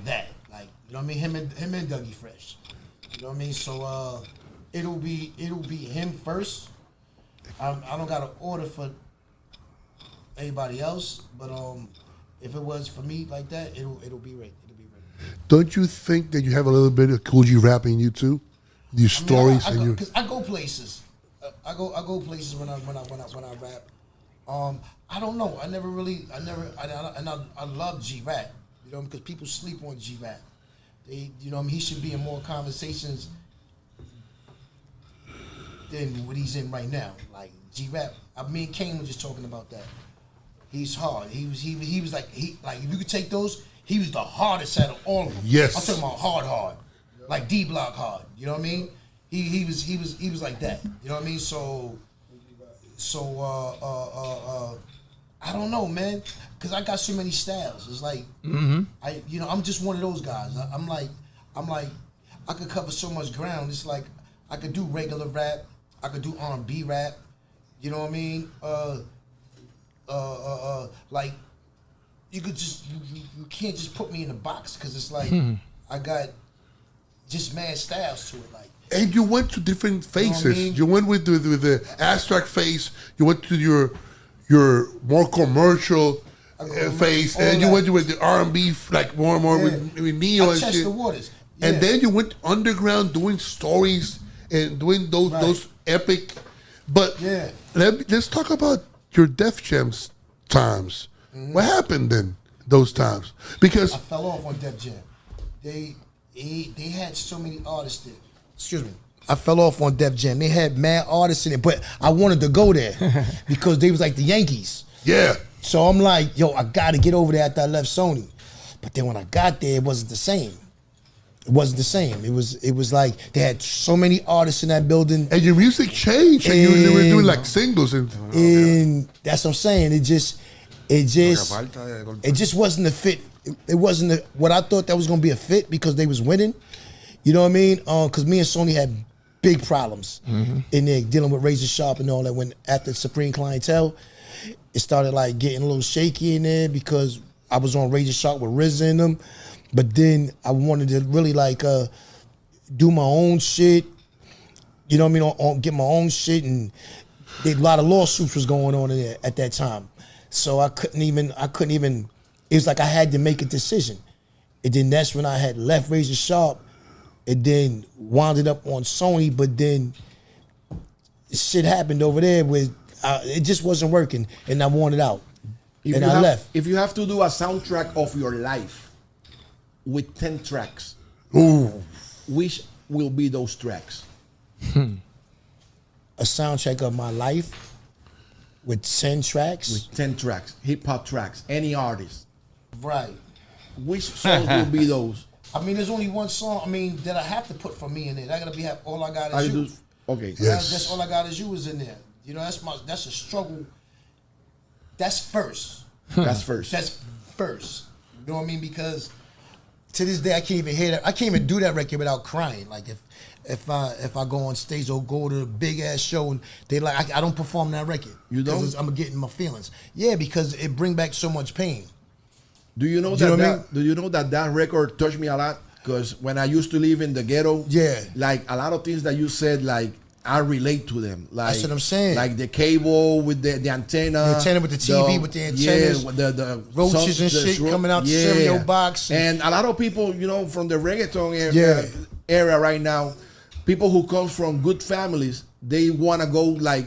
that. Like, you know what I mean? Him and Dougie Fresh. You know what I mean? So it'll be him first. I don't got an order for anybody else, but if it was for me like that, it'll be Rick. It'll be Rick. Don't you think that you have a little bit of Cool G rap in you too? Your stories and your. Because I go places. I go places when I rap. I don't know. I love G Rap. You know, because people sleep on G Rap. They, you know, he should be in more conversations than what he's in right now. Like G Rap. Me and Kane were just talking about that. He's hard. He was like if you could take those, he was the hardest out of all of them. Yes. I'm talking about hard. Like D Block hard. You know what I mean? He was like that. You know what I mean? I don't know, man, because I got so many styles. It's like I'm just one of those guys. I'm like I could cover so much ground. It's like I could do regular rap, I could do R&B rap. You know what I mean? Like you could just you can't just put me in a box because it's like I got just mad styles to it, like. And you went to different phases. You know what I mean? You went with the abstract phase. You went to your more commercial phase, and you went with the R&B, like more and more with Neo and test shit. the waters. And then you went underground doing stories and doing those epic. But let's talk about your Def Jam's times. What happened then? Those times, because I fell off on Def Jam. They had so many artists there. Excuse me. I fell off on Def Jam. They had mad artists in it, but I wanted to go there because they was like the Yankees. Yeah. So I'm like, yo, I got to get over there after I left Sony. But then when I got there, it wasn't the same. It wasn't the same. It was like they had so many artists in that building. And your music changed, and you were doing like singles and that's what I'm saying. It just wasn't a fit. It wasn't what I thought that was gonna be a fit because they was winning. You know what I mean? Because me and Sony had big problems in there dealing with Razor Sharp and all that. When after Supreme Clientele, it started like getting a little shaky in there because I was on Razor Sharp with RZA in them. But then I wanted to really like do my own shit. You know what I mean? Get my own shit, and a lot of lawsuits was going on in there at that time. So I couldn't even. It was like I had to make a decision, and then that's when I had left Razor Sharp. And then wound it up on Sony, but then shit happened over there where it just wasn't working, and I wanted out, and I left. If you have to do a soundtrack of your life with 10 tracks, which will be those tracks? A soundtrack of my life with 10 tracks? With 10 tracks, hip-hop tracks, any artist. Right. Which songs will be those? I mean, there's only one song, that I have to put for me in there. I gotta have All I Got Is You. Okay. Yes. That's All I Got Is You is in there. You know, that's a struggle. That's first. That's first. That's first. You know what I mean? Because to this day, I can't even hear that. I can't even do that record without crying. Like if I go on stage or go to a big ass show and they like, I don't perform that record. You don't? I'm getting my feelings. Yeah, because it bring back so much pain. Do you know Do you know that record touched me a lot? Because when I used to live in the ghetto, like a lot of things that you said, like I relate to them. Like that's what I'm saying. Like the cable with the antenna, with the TV, with the antennas, the roaches and shit coming out the stereo box, and a lot of people, from the reggaeton area right now, people who come from good families, they want to go like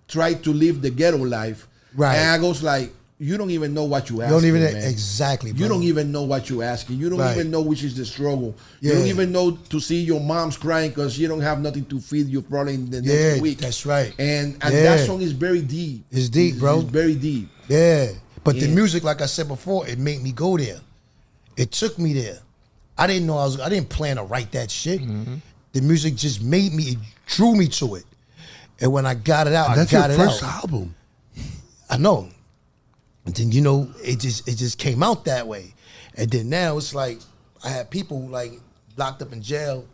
try to live the ghetto life, right? And I goes like, you don't even know what you asking. You don't even man. Exactly. Bro. You don't even know what you asking. You don't even know which is the struggle. You don't even know to see your mom's crying because you don't have nothing to feed you probably in the next week. That's right. And that song is very deep. It's deep, bro. It's very deep. Yeah. But the music, like I said before, it made me go there. It took me there. I didn't know I didn't plan to write that shit. The music just made me. It drew me to it. And when I got it out, I got it out. That's your first album. I know. And then it just came out that way, and then now it's like I had people like locked up in jail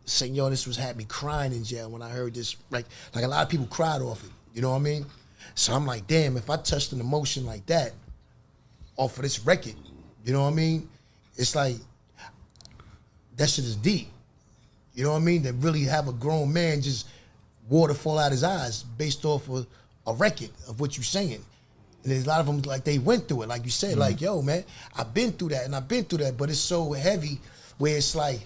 saying, "Yo, this had me crying in jail when I heard this." Like a lot of people cried off it. You know what I mean? So I'm like, damn, if I touched an emotion like that off of this record, you know what I mean? It's like that shit is deep. You know what I mean? To really have a grown man just water fall out his eyes based off of a record of what you're saying. And there's a lot of them like they went through it, like you said, like, yo, man, I've been through that and I've been through that, but it's so heavy where it's like,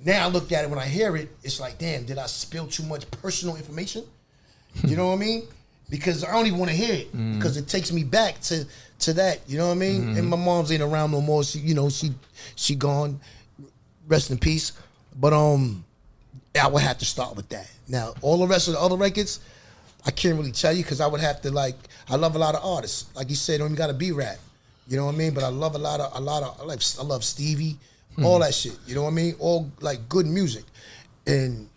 now I look at it when I hear it, it's like, damn, did I spill too much personal information? You know what I mean? Because I don't even want to hear it because it takes me back to that, you know what I mean? And my mom's ain't around no more. She gone, rest in peace. But I would have to start with that. Now, all the rest of the other records, I can't really tell you because I would have to I love a lot of artists. Like you said, don't even gotta be rap. You know what I mean? But I love I love Stevie, all that shit. You know what I mean? All like good music. And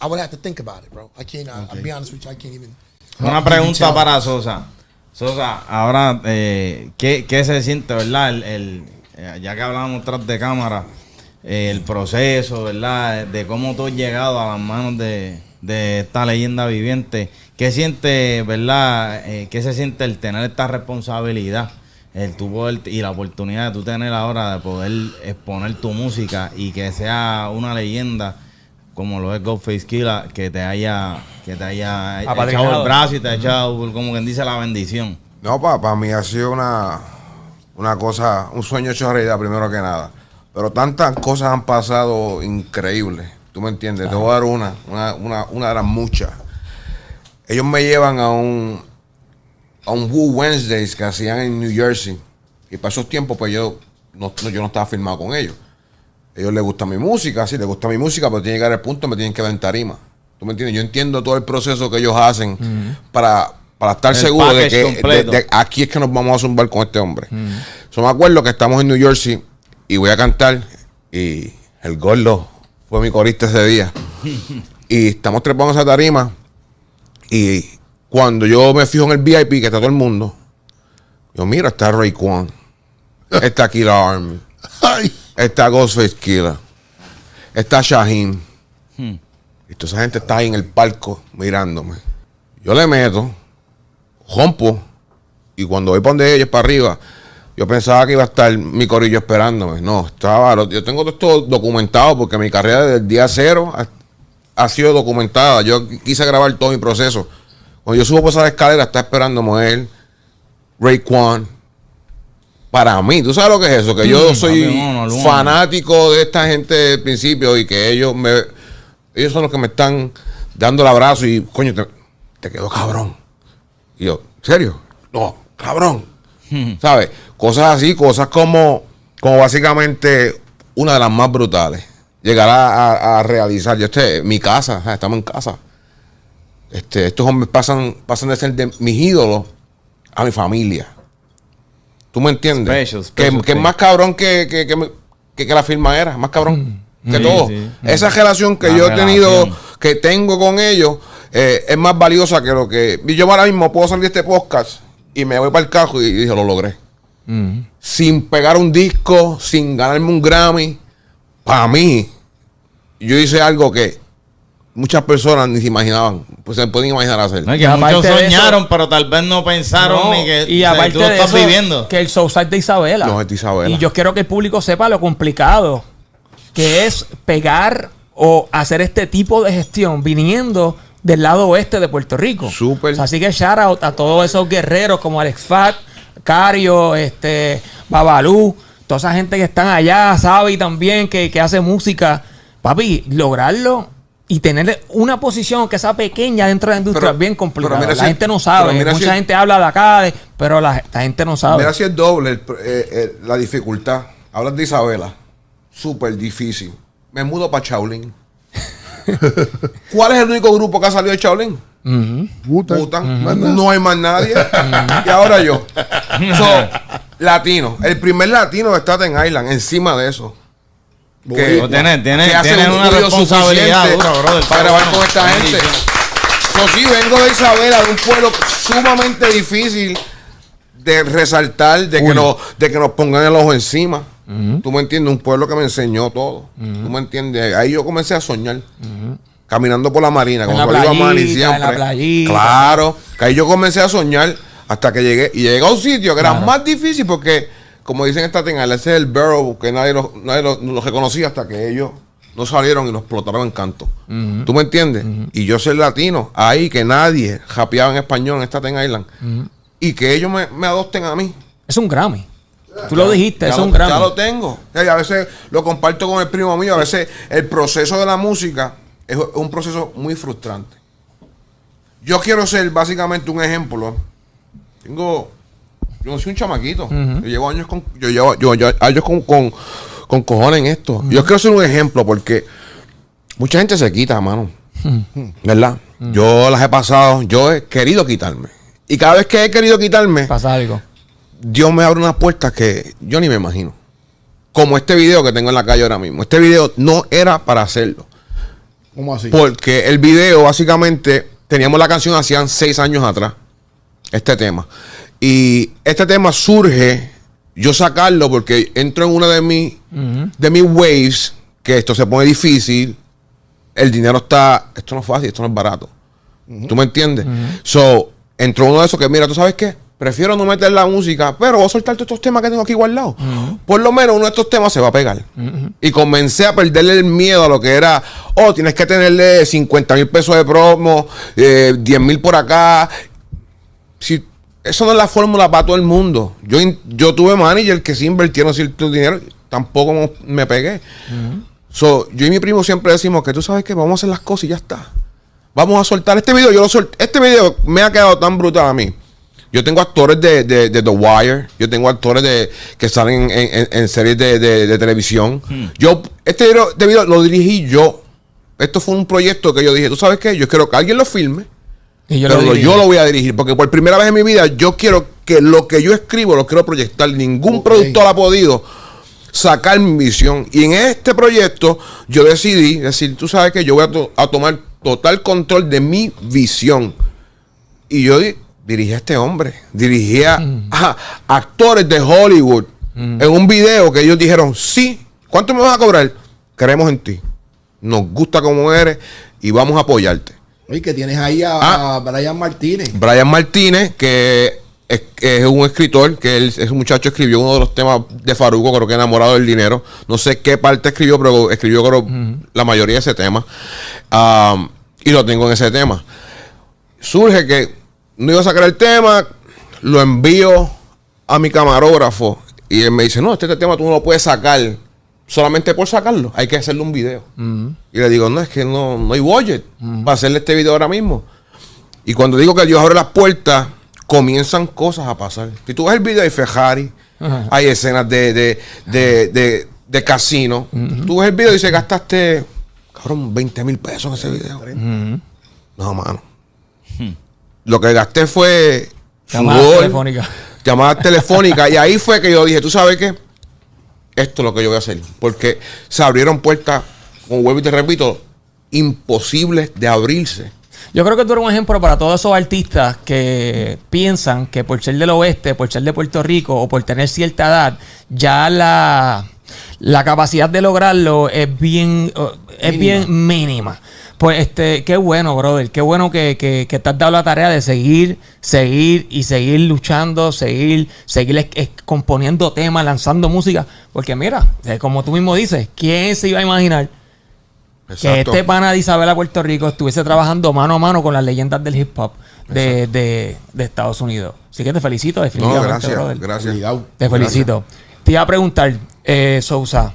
I would have to think about it, bro. I can't, I'll be honest with you, I can't even. Una pregunta para Sosa. Sosa, ahora, ¿qué se siente, verdad? Ya que hablábamos tras de cámara, el proceso, ¿verdad? De cómo tú has llegado a las manos de esta leyenda viviente. ¿Qué siente, verdad? ¿Qué se siente el tener esta responsabilidad? El tu poder y la oportunidad de tú tener ahora de poder exponer tu música y que sea una leyenda como lo es Ghostface Killah, que te haya echado el brazo y te ha echado, como quien dice, la bendición. No, para mí ha sido una cosa, un sueño hecho realidad primero que nada. Pero tantas cosas han pasado increíbles. ¿Tú me entiendes? Te voy a dar una de las muchas. Ellos me llevan a un Woo Wednesdays que hacían en New Jersey. Y para esos tiempos, pues yo no estaba firmado con ellos. A ellos les gusta mi música, sí, les gusta mi música, pero tiene que llegar al punto, me tienen que ver en tarima. ¿Tú me entiendes? Yo entiendo todo el proceso que ellos hacen para estar seguro de que aquí es que nos vamos a zumbar con este hombre. So, me acuerdo que estamos en New Jersey y voy a cantar y el gordo fue mi corista ese día. Y estamos trepando esa tarima y cuando yo me fijo en el VIP que está todo el mundo, yo mira, está Raekwon, está Killa Army, está Ghostface Killah, está Shaheem. Y toda esa gente está ahí en el palco mirándome. Yo le meto, rompo, y cuando voy para donde ellos, para arriba, yo pensaba que iba a estar mi corillo esperándome. No, yo tengo todo esto documentado porque mi carrera desde el día cero ha sido documentada. Yo quise grabar todo mi proceso. Cuando yo subo por esa escalera, está esperándome él, Raekwon. Para mí, ¿tú sabes lo que es eso? Que yo soy fanático de esta gente desde el principio y que ellos son los que me están dando el abrazo y, coño, te quedó cabrón. Y yo, ¿en serio? No, cabrón. ¿Sabes? Cosas así, cosas como básicamente una de las más brutales. Llegar a realizar. Mi casa, estamos en casa. Estos hombres pasan de ser de mis ídolos a mi familia. ¿Tú me entiendes? Special, que es más cabrón que la firma era, más cabrón que todo. Sí. Esa relación que yo he tenido, que tengo con ellos, es más valiosa que lo que... Yo ahora mismo puedo salir de este podcast y me voy para el carro y dije, lo logré. Sin pegar un disco, sin ganarme un Grammy. Para mí, yo hice algo que muchas personas ni se imaginaban, pues se pueden imaginar hacer. No, que muchos soñaron, pero tal vez no pensaron ni que y aparte tú lo estás viviendo. Que el SOSA es de Isabela. No, es de Isabela. Y yo quiero que el público sepa lo complicado que es pegar o hacer este tipo de gestión viniendo del lado oeste de Puerto Rico. Súper. O sea, así que shout out a todos esos guerreros como Alex Fat, Cario, Babalú, toda esa gente que están allá, Sabi también, que hace música. Papi, lograrlo y tener una posición que sea pequeña dentro de la industria es bien complicado. La gente no sabe. Mucha gente habla de acá, pero la gente no sabe. Mira si es doble la dificultad. Hablas de Isabela. Súper difícil. Me mudo para Shaolin. ¿Cuál es el único grupo que ha salido de Shaolin? Wu-Tang. No hay más nadie. Y ahora yo. Latino. El primer latino de Staten Island. Encima de eso. Que tienen una responsabilidad dura, brother, para grabar con esta gente. Yo sí vengo de Isabela, de un pueblo sumamente difícil de resaltar, de que nos pongan el ojo encima. Tú me entiendes, un pueblo que me enseñó todo. Tú me entiendes, ahí yo comencé a soñar. Caminando por la marina, como lo digo Manny siempre. Claro, que ahí yo comencé a soñar hasta que llegué a un sitio que era más difícil porque, como dicen esta tenga, ese es el borough que nadie lo reconocía hasta que ellos no salieron y lo explotaron en canto. ¿Tú me entiendes? Y yo soy latino, ahí que nadie rapeaba en español en Staten Island. Y que ellos me adopten a mí. Es un Grammy. Tú lo dijiste, es un Grammy. Ya lo tengo. A veces lo comparto con el primo mío. A veces el proceso de la música es un proceso muy frustrante. Yo quiero ser básicamente un ejemplo. Yo soy un chamaquito. Yo llevo años con cojones en esto. Yo quiero ser un ejemplo porque mucha gente se quita, mano. ¿Verdad? Yo las he pasado, yo he querido quitarme. Y cada vez que he querido quitarme, pasa algo. Dios me abre unas puertas que yo ni me imagino. Como este video que tengo en la calle ahora mismo. Este video no era para hacerlo. ¿Cómo así? Porque el video, básicamente, teníamos la canción hacían 6 años atrás, este tema. Y este tema surge, yo sacarlo porque entro en una de mis waves, que esto se pone difícil, el dinero está, esto no es fácil, esto no es barato. ¿Tú me entiendes? So, entró uno de esos que, mira, ¿tú sabes qué? Prefiero no meter la música, pero voy a soltar todos estos temas que tengo aquí guardados. Por lo menos uno de estos temas se va a pegar. Y comencé a perderle el miedo a lo que era, tienes que tenerle 50,000 pesos de promo, 10,000 por acá. Si, eso no es la fórmula para todo el mundo. Yo tuve manager que sí invirtieron cierto dinero, tampoco me pegué. So, yo y mi primo siempre decimos que tú sabes que vamos a hacer las cosas y ya está. Vamos a soltar este video. Este video me ha quedado tan brutal a mí. Yo tengo actores de The Wire. Yo tengo actores que salen en series de televisión. Este video lo dirigí yo. Esto fue un proyecto que yo dije, ¿tú sabes qué? Yo quiero que alguien lo filme. Y yo lo voy a dirigir. Porque por primera vez en mi vida yo quiero que lo que yo escribo lo quiero proyectar. Ningún productor ha podido sacar mi visión. Y en este proyecto yo decidí decir, tú sabes que yo voy a tomar total control de mi visión. Y yo dirigí a este hombre. Dirigí a actores de Hollywood en un video que ellos dijeron, sí, ¿cuánto me vas a cobrar? Creemos en ti. Nos gusta como eres y vamos a apoyarte. Y que tienes ahí a Brian Martínez. Brian Martínez, que es un escritor, que ese muchacho escribió uno de los temas de Farruko, creo que Enamorado del Dinero. No sé qué parte escribió, pero escribió creo, la mayoría de ese tema. Y lo tengo en ese tema. Surge que no iba a sacar el tema, lo envío a mi camarógrafo y él me dice, no, este tema tú no lo puedes sacar solamente por sacarlo, hay que hacerle un video. Y le digo, no, es que no hay budget para hacerle este video ahora mismo. Y cuando digo que Dios abre las puertas, comienzan cosas a pasar. Si tú ves el video, hay Ferrari, hay escenas de casino. Tú ves el video y dices, gastaste, cabrón, 20,000 pesos en ese video. No, mano. Lo que gasté fue llamadas telefónicas. Y ahí fue que yo dije, ¿tú sabes qué? Esto es lo que yo voy a hacer. Porque se abrieron puertas, como vuelvo y te repito, imposibles de abrirse. Yo creo que tú eres un ejemplo para todos esos artistas que piensan que por ser del oeste, por ser de Puerto Rico o por tener cierta edad, ya la capacidad de lograrlo es bien mínima. Pues qué bueno, brother. Qué bueno que te has dado la tarea de seguir luchando, seguir componiendo temas, lanzando música. Porque mira, como tú mismo dices, ¿quién se iba a imaginar que este pana de Isabela, Puerto Rico, estuviese trabajando mano a mano con las leyendas del hip hop de Estados Unidos? Así que te felicito, definitivamente, gracias, brother. Gracias. Te felicito. Te iba a preguntar, Sousa,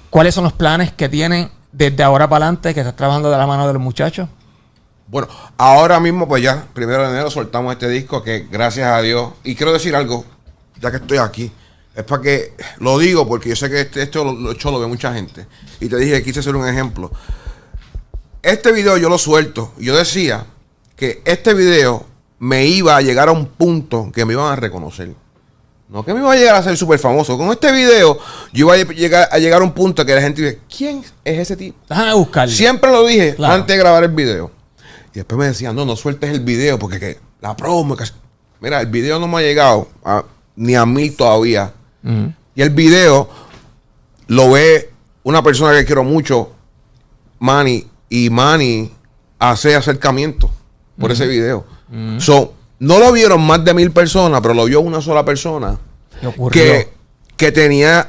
¿cuáles son los planes que tienen desde ahora para adelante, que estás trabajando de la mano de los muchachos? Bueno, ahora mismo pues ya, 1 de enero soltamos este disco que gracias a Dios, y quiero decir algo, ya que estoy aquí, es para que lo digo porque yo sé que esto lo ve mucha gente, y te dije que quise hacer un ejemplo. Este video yo lo suelto, y yo decía que este video me iba a llegar a un punto que me iban a reconocer. No que me iba a llegar a ser súper famoso. Con este video, yo iba a llegar a un punto que la gente dice, ¿quién es ese tipo? Déjame buscarlo. Siempre lo dije antes de grabar el video. Y después me decían, no sueltes el video porque la promo. Mira, el video no me ha llegado ni a 1,000 todavía. Y el video lo ve una persona que quiero mucho, Manny. Y Manny hace acercamiento por ese video. No lo vieron más de 1,000 personas, pero lo vio una sola persona que tenía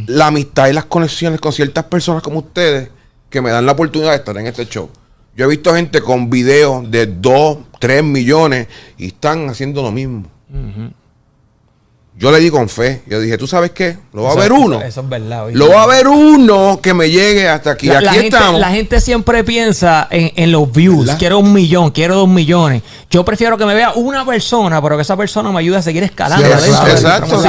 la amistad y las conexiones con ciertas personas como ustedes que me dan la oportunidad de estar en este show. Yo he visto gente con videos de 2, 3 millones y están haciendo lo mismo. Yo le di con fe. Yo dije, ¿tú sabes qué? Lo va a haber uno. Eso es verdad. Lo va a haber uno que me llegue hasta aquí. Aquí estamos. La gente siempre piensa en los views. ¿Verdad? Quiero 1 millón, quiero 2 millones. Yo prefiero que me vea una persona, pero que esa persona me ayude a seguir escalando. Sí, exacto.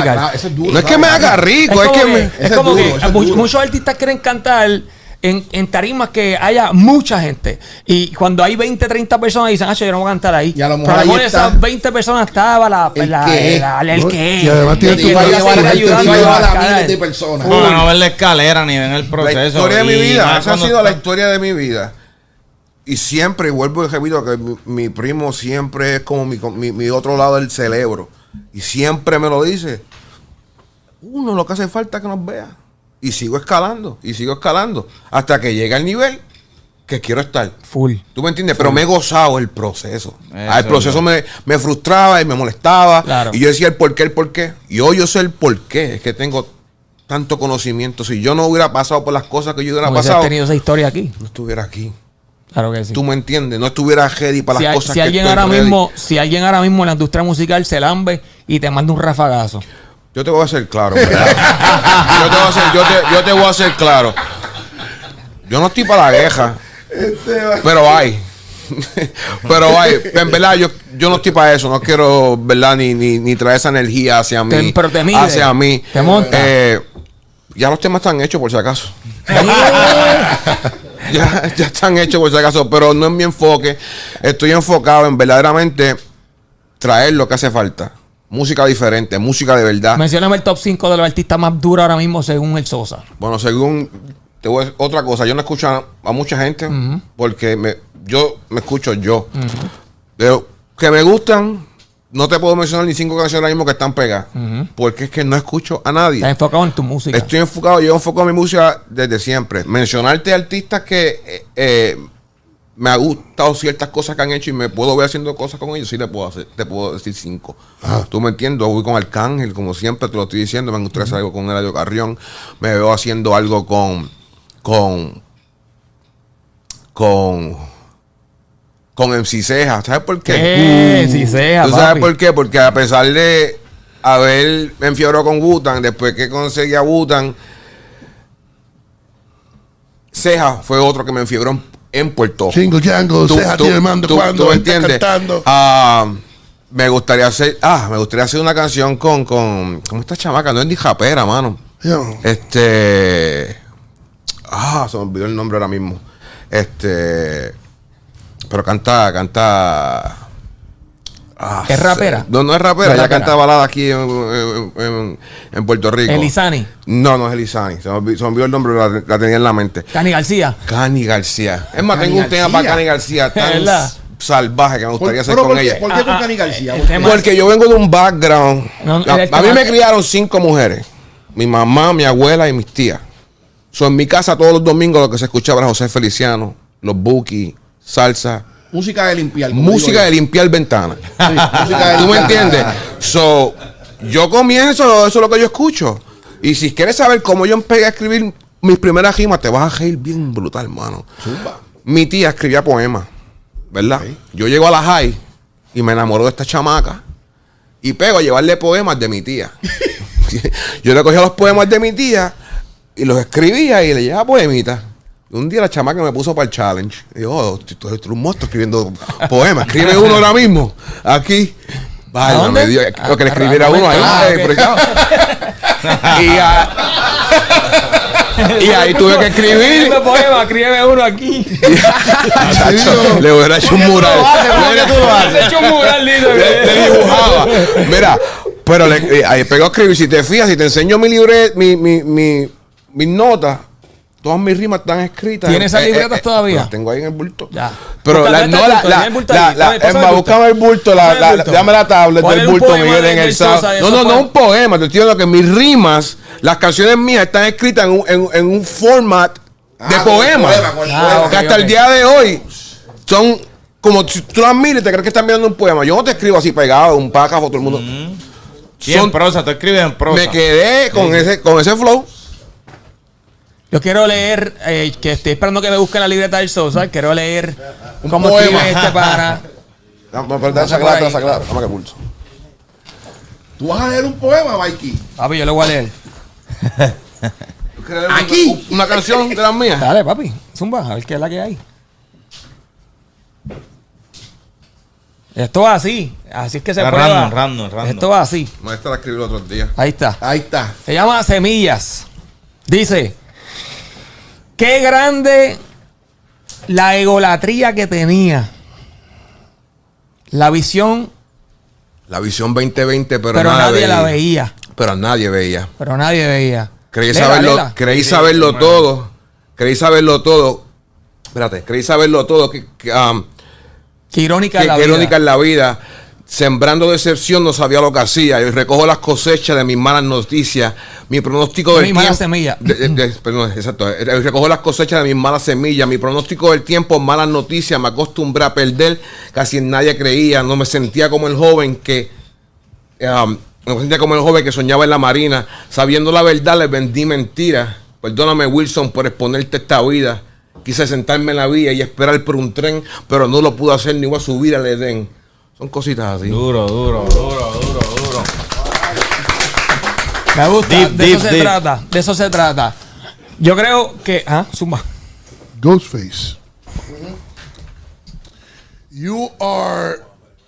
No es que me haga rico, es que muchos artistas quieren cantar en tarimas que haya mucha gente. Y cuando hay 20, 30 personas dicen, yo no voy a cantar ahí. Y a lo mejor pero ahí está esas 20 personas estaba el que Y además tiene Y va a llevar a miles de personas. No ver la escalera ni ven el proceso. La historia de mi Y vida, más esa ha cuando sido la está- historia de mi vida. Y siempre, y vuelvo y repito, que mi primo siempre es como mi otro lado del cerebro. Y siempre me lo dice. Uno lo que hace falta es que nos vea. Y sigo escalando, hasta que llega el nivel que quiero estar. Full. ¿Tú me entiendes? Pero me he gozado el proceso. Eso El proceso me frustraba y me molestaba. Claro. Y yo decía el por qué. Y hoy yo sé el por qué. Es que tengo tanto conocimiento. Si yo no hubiera pasado por las cosas que yo hubiera Hubiese pasado, tenido esa historia aquí. no estuviera aquí. Claro que sí. ¿Tú me entiendes? No estuviera ready para las cosas Si que alguien estoy ahora ready. mismo, si alguien ahora mismo en la industria musical se lambe y te manda un rafagazo. Yo te voy a hacer claro, ¿verdad? yo te voy a hacer claro. Yo no estoy para la queja. Pero hay. En verdad, yo no estoy para eso. No quiero, ¿verdad? Ni traer esa energía hacia mí. Pero te mide, hacia mí. te monta. Ya los temas están hechos por si acaso. ya están hechos por si acaso. Pero no es mi enfoque. Estoy enfocado en verdaderamente traer lo que hace falta. Música diferente, música de verdad. Mencióname el top 5 de los artistas más duros ahora mismo según el SOSA. Bueno, según... Te voy a decir otra cosa. Yo no escucho a mucha gente porque yo me escucho yo. Pero que me gustan, no te puedo mencionar ni 5 canciones ahora mismo que están pegadas. Porque es que no escucho a nadie. Estás enfocado en tu música. Estoy enfocado, yo enfoco mi música desde siempre. Mencionarte artistas que me ha gustado ciertas cosas que han hecho y me puedo ver haciendo cosas con ellos, sí te puedo decir 5. Tú me entiendes, voy con Arcángel, como siempre te lo estoy diciendo, me gustaría hacer algo con Eladio Carrión, me veo haciendo algo con MC Ceja. ¿Sabes por qué? MC Ceja, ¿Tú sabes papi. por qué? Porque a pesar de haber me enfiebró con Wu-Tang, después que conseguí a Wu-Tang, Ceja fue otro que me enfiebró en Puerto Rico. Chingo Django, Ceja tiene mando cuando ¿tú está entiendes? cantando. Me gustaría hacer una canción con esta chamaca, no es ni japera, mano. Yeah. Se me olvidó el nombre ahora mismo. Pero canta. ¿Es rapera? No es rapera, No es ella rapera. canta balada aquí en Puerto Rico. Elizani. No es Elizani. Se me olvidó el nombre, la tenía en la mente. Cani García. Cani García. Es más, Cani tengo un tema García. para Cani García tan ¿Verdad? salvaje que me gustaría hacer Pero con ¿por ella. qué? ¿Por qué con Cani García? el tema- Porque yo vengo de un background. No, A mí tema- me criaron 5 mujeres. Mi mamá, mi abuela y mis tías. En mi casa todos los domingos lo que se escuchaba era José Feliciano, los Buki, salsa, Música de limpiar. como música digo de limpiar ventanas. yo. Música de ¿Tú me limpiar. entiendes? Yo comienzo, eso es lo que yo escucho. Y si quieres saber cómo yo empecé a escribir mis primeras rimas, te vas a reír bien brutal, hermano. Zumba. Mi tía escribía poemas, ¿verdad? Yo llego a la high y me enamoro de esta chamaca y pego a llevarle poemas de mi tía. Yo le cogía los poemas de mi tía y los escribía y le llevaba poemitas. Un día la chamaca me puso para el challenge. Y yo, tú eres un monstruo escribiendo poemas. Escribe uno ahora mismo, aquí. Vaya, dónde? me dio lo que le escribiera uno ahí. ok. Pero ya. Y ahí tuve que escribir. Escribe poema, escribe uno aquí. Chacho, le hubiera hecho un mural. Has hecho un mural lindo. Le dibujaba. Mira, pero ahí pegó a escribir. Si te fijas, si te enseño mi libreta, mis notas, todas mis rimas están escritas. ¿Tienes esas libretas todavía? Las tengo ahí en el bulto. Ya. Pero Busca- no busca el bulto ahí. Pásame el bulto. búscame el bulto, Pásame el bulto. dame la tablet ¿Cuál del es un bulto, poema Miguel, en del el Sosa sábado. de No, esos no un poema. Te estoy diciendo que mis rimas, las canciones mías están escritas en un format de poema. ok, Que hasta ok. el día de hoy son como si tú las miras y te crees que están viendo un poema. Yo no te escribo así pegado, un párrafo, todo el mundo. Y en prosa, tú escribes en prosa. Me quedé con ese flow. Yo quiero leer, que estoy esperando que me busque la libreta del Sosa. Quiero leer Un cómo poema. escribe este para. Dame que pulso. ¿Tú vas a leer un poema, Mikey? Papi, yo lo voy a leer. Aquí. Una canción de las mías. Dale, papi. Zumba, a ver qué es la que hay. Esto va así. Así es que se prueba. Random. Esto va así. Maestra la escribí el otro día. Ahí está. Ahí está. Se llama Semillas. Dice: Qué grande la egolatría que tenía. La visión. La visión 2020, pero nadie la veía. Pero nadie veía. Pero nadie veía. Creí Lela, saberlo, lela. creí saberlo todo. Creí saberlo todo. Espérate, creí saberlo todo. Qué irónica es la Qué vida. irónica es la vida. Sembrando decepción, no sabía lo que hacía. Yo recojo las cosechas de mis malas noticias. Mi pronóstico del mis malas semillas. Perdón, exacto. Recojo las cosechas de mis malas semillas. Mi pronóstico del tiempo, malas noticias. Me acostumbré a perder. Casi en nadie creía. No me sentía como el joven que... me sentía como el joven que soñaba en la marina. Sabiendo la verdad, le vendí mentiras. Perdóname, Wilson, por exponerte esta vida. Quise sentarme en la vía y esperar por un tren, pero no lo pude hacer ni voy a subir al Edén. Son cositas así. Duro. Me gusta. Deep, de deep, eso se deep. trata. De eso se trata. Yo creo que... Zumba. Ghostface. You are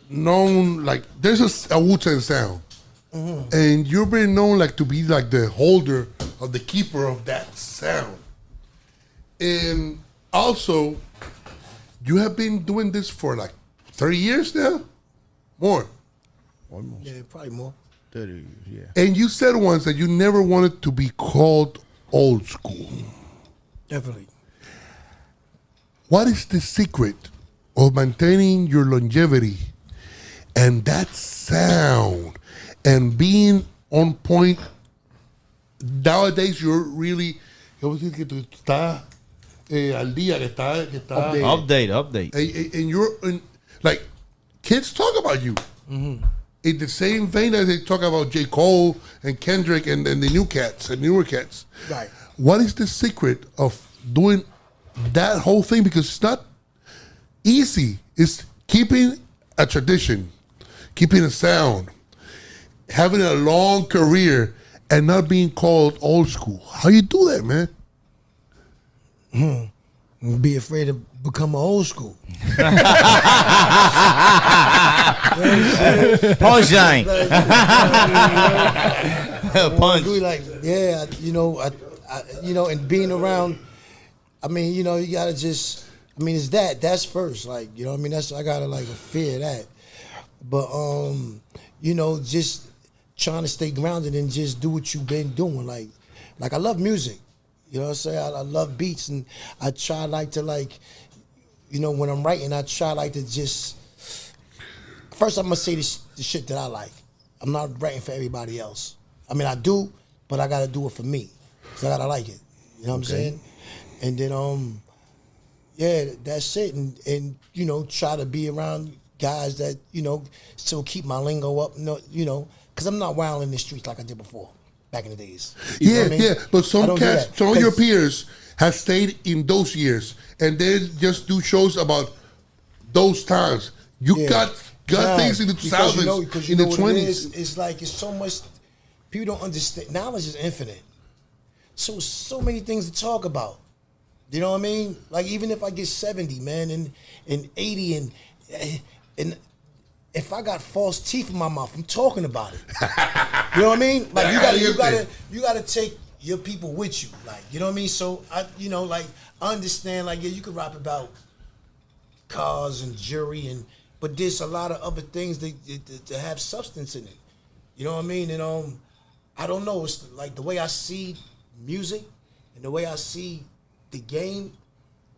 known like there's a Wu-Tang sound, and you've been known like to be like the holder of the keeper of that sound. And also, you have been doing this for like 30 years now, more. Yeah, probably more. 30, yeah. And you said once that you never wanted to be called old school. Definitely. What is the secret of maintaining your longevity and that sound and being on point? Nowadays, you're really, ¿cómo decir que tú estás al día, que está Update. and you're like, kids talk about you in the same vein as they talk about J. Cole and Kendrick and the new cats and newer cats. Right. What is the secret of doing that whole thing? Because it's not easy. It's keeping a tradition, keeping a sound, having a long career, and not being called old school. How you do that, man? Be afraid to become old school. Punchline. Punch. Like, yeah, and being around, I mean, you gotta just, I mean, it's that's first, like, you know what I mean? I gotta like fear that. But, just trying to stay grounded and just do what you've been doing. Like I love music. You know what I'm saying? I love beats, and I try when I'm writing, I try to just, first I'm gonna say the shit that I like. I'm not writing for everybody else. I mean, I do, but I gotta do it for me. So I gotta like it. You know what I'm saying? And then, that's it. And try to be around guys that, still keep my lingo up, because I'm not wild in the streets like I did before. Back in the days. You know what I mean? But some cats, some of your peers have stayed in those years and they just do shows about those times. You got things in the 2000s, in the 20s. It's like, it's so much, people don't understand. Knowledge is infinite. So many things to talk about. You know what I mean? Like, even if I get 70, man, and 80, and if I got false teeth in my mouth, I'm talking about it. You know what I mean? Like, you gotta take your people with you. Like, you know what I mean? So I understand. Like, yeah, you could rap about cars and jewelry, but there's a lot of other things that have substance in it. You know what I mean? And I don't know. It's like the way I see music and the way I see the game.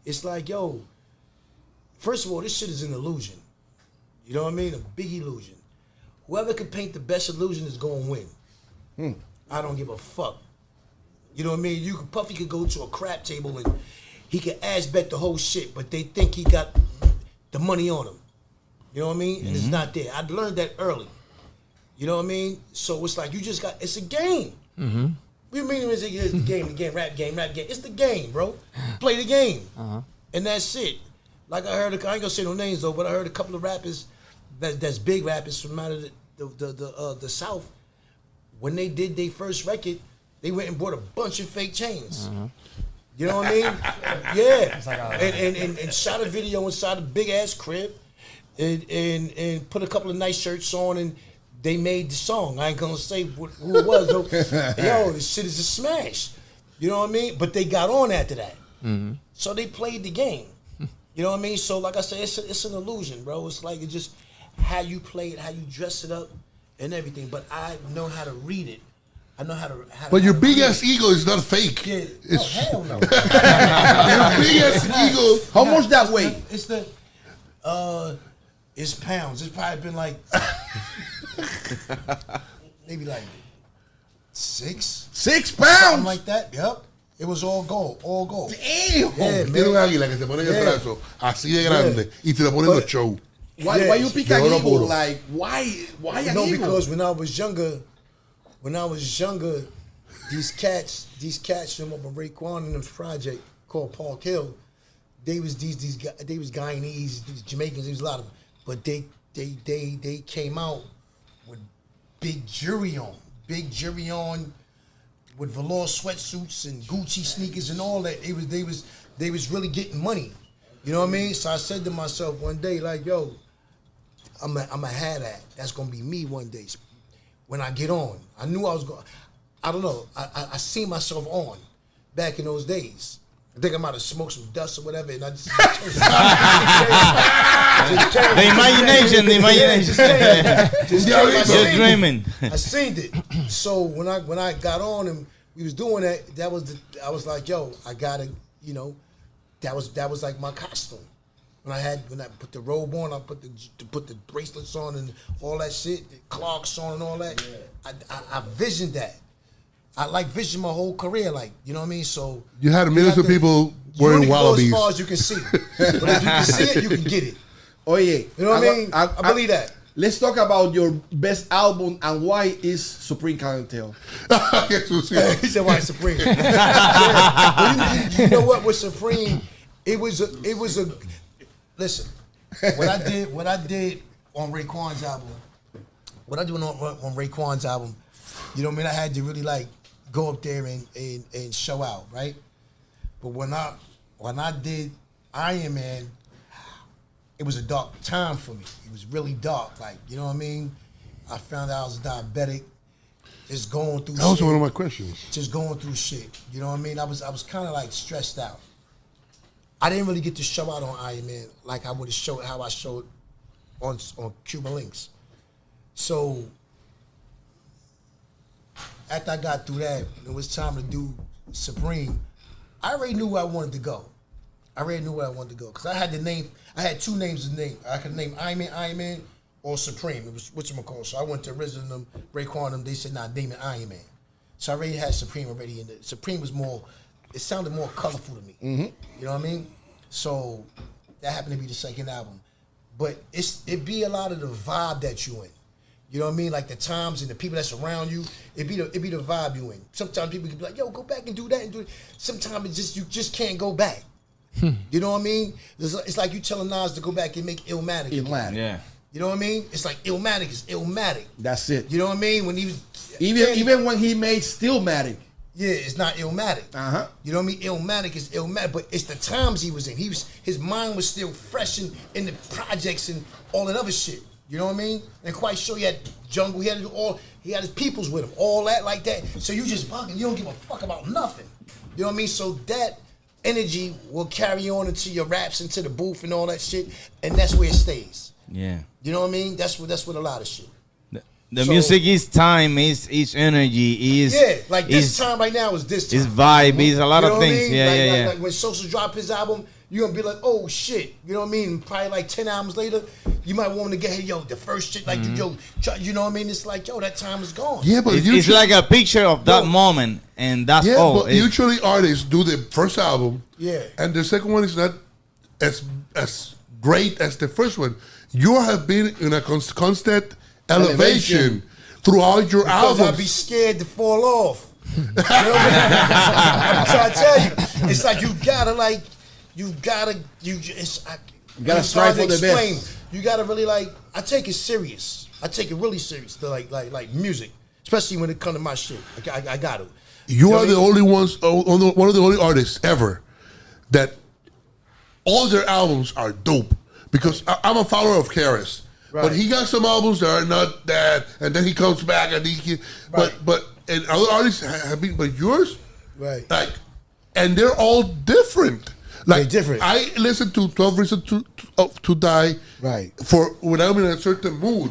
It's like, yo, first of all, this shit is an illusion. You know what I mean? A big illusion. Whoever can paint the best illusion is going to win. I don't give a fuck. You know what I mean? Puffy could go to a crap table and he could ass bet the whole shit, but they think he got the money on him. You know what I mean? And it's not there. I learned that early. You know what I mean? So it's like, it's a game. What do you mean it's the game, rap game? It's the game, bro. Play the game. And that's it. Like I ain't gonna say no names though, but I heard a couple of rappers that's big rappers from out of the South. When they did their first record, they went and bought a bunch of fake chains. You know what I mean? Yeah. And shot a video inside a big ass crib, and put a couple of nice shirts on, and they made the song. I ain't gonna say who it was though. Yo, this shit is a smash. You know what I mean? But they got on after that. So they played the game. You know what I mean? So like I said, it's an illusion, bro. It's like it's just how you play it, how you dress it up, and everything. But I know how to read it. I know how to. But your big ass ego is not fake. Yeah, It's hell no. your big ass ego. How much that weigh? It's it's pounds. It's probably been like maybe like 6 pounds, something like that. Yep. It was all gold. All gold. Damn. Yeah, Tiene un man. águila que se pone en el brazo así de grande y te la pone en los shows. Why you pick De an oro eagle? puro. Like why an No, eagle? because when I was younger, these cats from up on Raekwon and them project called Park Hill, they was these guys, they was Guyanese, these Jamaicans, there was a lot of them, but they came out with big jury on with velour sweatsuits and Gucci sneakers and all that. They was really getting money. You know what I mean? So I said to myself one day, like, yo, I'm a have that. That's gonna be me one day. When I get on, I knew I was going. I don't know. I seen myself on back in those days. I think I might have smoked some dust or whatever, and I just The imagination. You're dreaming. I seen it. So when I got on and we was doing that, I was like, yo, I gotta, you know, that was like my costume. When I put the robe on, I put the bracelets on and all that shit, the clocks on and all that. Yeah. I visioned that. I like vision my whole career, like, you know what I mean? So You had millions of people wearing wallabies. As far as you can see, but if you can see it, you can get it. Oh yeah, You know what I mean? I believe that. Let's talk about your best album and why is Supreme Clientele. He said, "Why Supreme?" Yeah. you know what? With Supreme, it was a. Listen, what I did on Raekwon's album, you know what I mean? I had to really like go up there and show out, right? But when I did Iron Man, it was a dark time for me. It was really dark, like, you know what I mean? I found out I was diabetic, just going through. That was shit, one of my questions. Just going through shit. You know what I mean? I was kind of like stressed out. I didn't really get to show out on Iron Man like I would have showed how I showed on Cuban Links. So after I got through that, it was time to do Supreme. I already knew where I wanted to go. Because I had two names to name. I could name Iron Man, or Supreme. It was whatchamacallit. So I went to original them, Raekwon them. They said, nah, name it Iron Man. So I already had Supreme already in there. Supreme was more, it sounded more colorful to me. You know what I mean? So that happened to be the second album. But it be a lot of the vibe that you in. You know what I mean? Like the times and the people that's around you, it be the vibe you in. Sometimes people can be like, yo, go back and do that and do it. Sometimes you just can't go back. You know what I mean? It's like you telling Nas to go back and make Illmatic. Yeah. You know what I mean? It's like Illmatic is Illmatic. That's it. You know what I mean? When he was even when he made Stillmatic. Yeah, it's not Illmatic. You know what I mean? Illmatic is Illmatic, but it's the times he was in. His mind was still fresh in the projects and all that other shit. You know what I mean? And quite sure he had jungle. He had his peoples with him, all that like that. So you just bugging. You don't give a fuck about nothing. You know what I mean? So that energy will carry on into your raps, into the booth and all that shit, and that's where it stays. Yeah. You know what I mean? That's what a lot of shit. The music is time, is energy, like this time right now is this time. It's vibe, it's a lot you know of things. I mean? Yeah. Like when SOSA drop his album, you're gonna be like, oh shit. You know what I mean? Probably like 10 albums later, you might want to get, hey, yo, the first shit, like, yo, you know what I mean? It's like, yo, that time is gone. Yeah, but it's like a picture of that moment, and that's all. But usually artists do the first album, and the second one is not as great as the first one. You have been in a constant elevation throughout your albums. Because I'd be scared to fall off. You know what I mean? I'm trying to tell you, it's like you gotta strive for the best. You gotta really I take it serious. I take it really serious. Like music, especially when it comes to my shit. I got to. You are the only ones, one of the only artists ever that all their albums are dope. Because I'm a follower of KRS. Right. But he got some albums that are not that, and then he comes back and but and other artists have been, but yours, right? Like and they're all different. Like They're different. I listen to 12 Reasons to Die Right. for when I'm in a certain mood.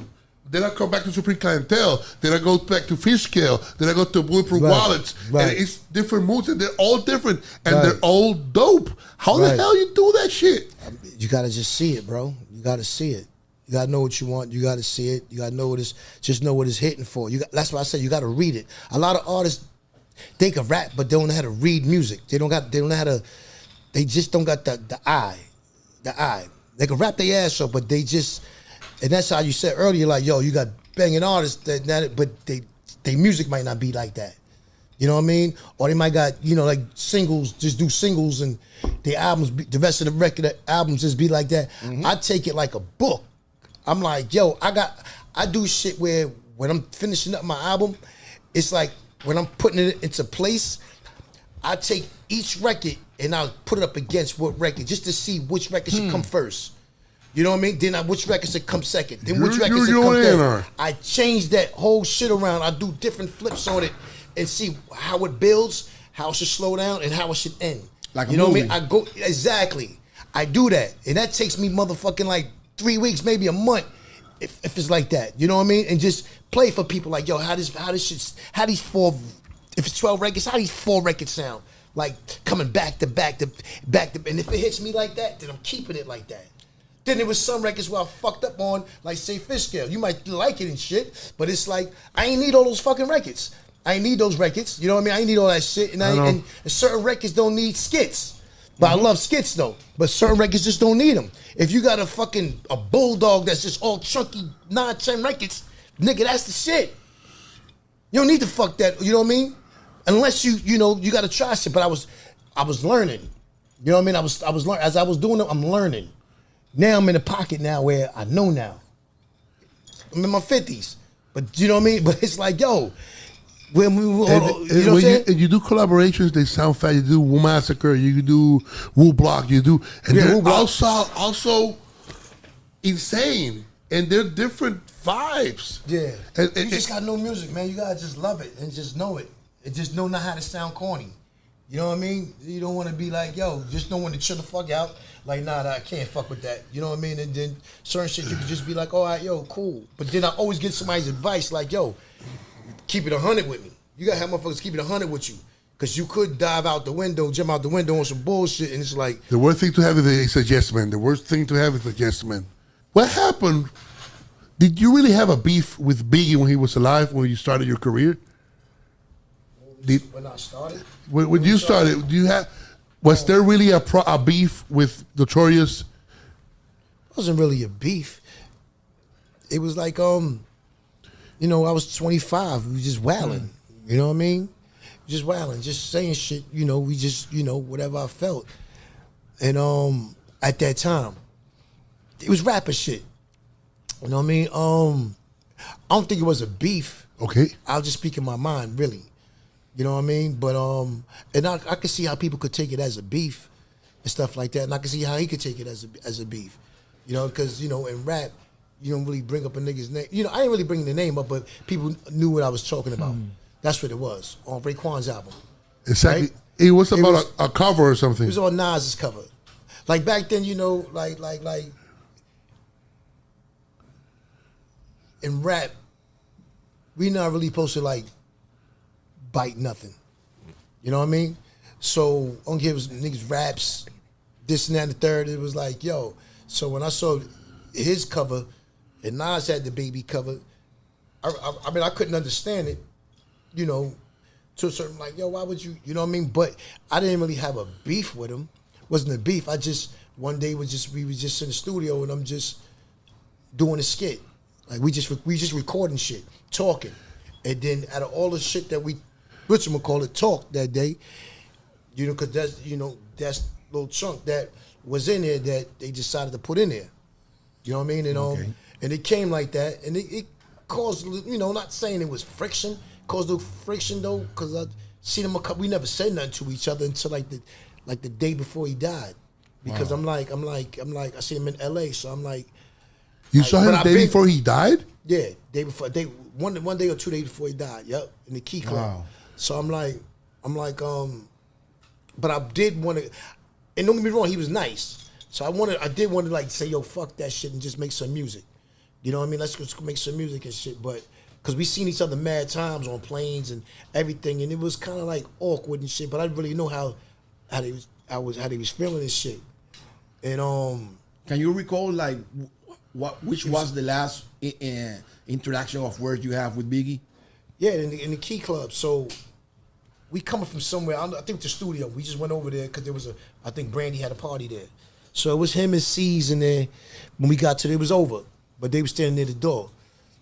Then I come back to Supreme Clientele. Then I go back to Fish Scale. Then I go to Bulletproof Wallets. Right. And it's different moods, and they're all different, and Right. they're all dope. How the Right. hell you do that shit? You gotta just see it, bro. You gotta see it. You gotta know what you want. You gotta see it. You gotta know what it's. Just know what it's hitting for. That's why I said you gotta read it. A lot of artists, they can rap, but they don't know how to read music. They don't know how to. They just don't got the eye. The eye. They can rap their ass off, but they just. And that's how you said earlier, like, yo, you got banging artists but they music might not be like that. You know what I mean? Or they might got, like singles, just do singles, and the albums, the rest of the record albums just be like that. Mm-hmm. I take it like a book. I'm like, yo, I do shit where when I'm finishing up my album, it's like when I'm putting it into place, I take each record and I'll put it up against what record just to see which record should come first. You know what I mean? Then which record should come second. Then which record should come third. I change that whole shit around. I do different flips on it and see how it builds, how it should slow down, and how it should end. Like you know what I mean? I go exactly. I do that, and that takes me motherfucking like 3 weeks, maybe a month, if it's like that. You know what I mean? And just play for people like, yo, how these 4, if it's 12 records, how these 4 records sound? Like coming back to back to back to, and if it hits me like that, then I'm keeping it like that. Then there was some records where I fucked up on, like say Fish Scale. You might like it and shit, but it's like I ain't need all those fucking records. I ain't need those records. You know what I mean? I ain't need all that shit. And certain records don't need skits. But I love skits though. But certain records just don't need them. If you got a bulldog that's just all chunky 9-10 records, nigga, that's the shit. You don't need to fuck that. You know what I mean? Unless you got to try shit. But I was learning. You know what I mean? I was learning as I was doing it. I'm learning. Now I'm in the pocket now where I know now. I'm in my 50s. But you know what I mean? But it's like, yo, when you do collaborations, they sound fat. You do Wu Massacre, you do Wu Block, and they're also insane. And they're different vibes. Yeah. You just gotta know music, man. You gotta just love it and just know it. And just know not how to sound corny. You know what I mean? You don't want to be like, yo, just know when to chill the fuck out. Like, nah, I can't fuck with that. You know what I mean? And then certain shit you could just be like, all right, yo, cool. But then I always get somebody's advice like, yo, keep it 100 with me. You gotta have motherfuckers keep it 100 with you. Because you could dive out the window, jump out the window on some bullshit, and it's like... The worst thing to have is a yes man. The worst thing to have is a yes man. What happened? Did you really have a beef with Biggie when he was alive, when you started your career? When I started? When you started, was there really a beef with Notorious? It wasn't really a beef. It was like, I was 25. We was just wailing. You know what I mean? Just wailing, just saying shit. We just, whatever I felt. And at that time, it was rapper shit. You know what I mean? I don't think it was a beef. Okay. I'll just speak in my mind, really. You know what I mean? But and I could see how people could take it as a beef and stuff like that, and I could see how he could take it as a beef. Because in rap, you don't really bring up a nigga's name. I didn't really bring the name up, but people knew what I was talking about. That's what it was on Raekwon's album. Exactly. Right? It was about a cover or something. It was on Nas's cover. Like back then, like in rap, we not really supposed to like bite nothing. You know what I mean? So I don't give niggas raps, this and that and the third. It was like, yo. So when I saw his cover and Nas had the baby cover, I mean, I couldn't understand it, to a certain, like, yo, why would you know what I mean? But I didn't really have a beef with him. It wasn't a beef. One day we was just in the studio and I'm just doing a skit. Like we just recording shit, talking. And then out of all the shit that we talk that day, because that's little chunk that was in there that they decided to put in there. You know what I mean? And and it came like that, and it caused, not saying it was friction, caused no friction though, because I seen him we never said nothing to each other until like the day before he died, because I'm like I see him in LA, so I'm like. You saw him the day before he died? Yeah, one day or 2 days before he died. Yep, in the Key Club. Wow. So I'm like, but I did want to, and don't get me wrong, he was nice. So I did want to like say, yo, fuck that shit and just make some music. You know what I mean? Let's just make some music and shit. But because we seen each other mad times on planes and everything, and it was kind of like awkward and shit. But I didn't really know how they was feeling and shit. And can you recall like which was the last interaction of words you have with Biggie? Yeah, in the Key Club. So we coming from somewhere. I think the studio. We just went over there because there was I think Brandy had a party there. So it was him and C's in there. When we got to it was over. But they were standing near the door.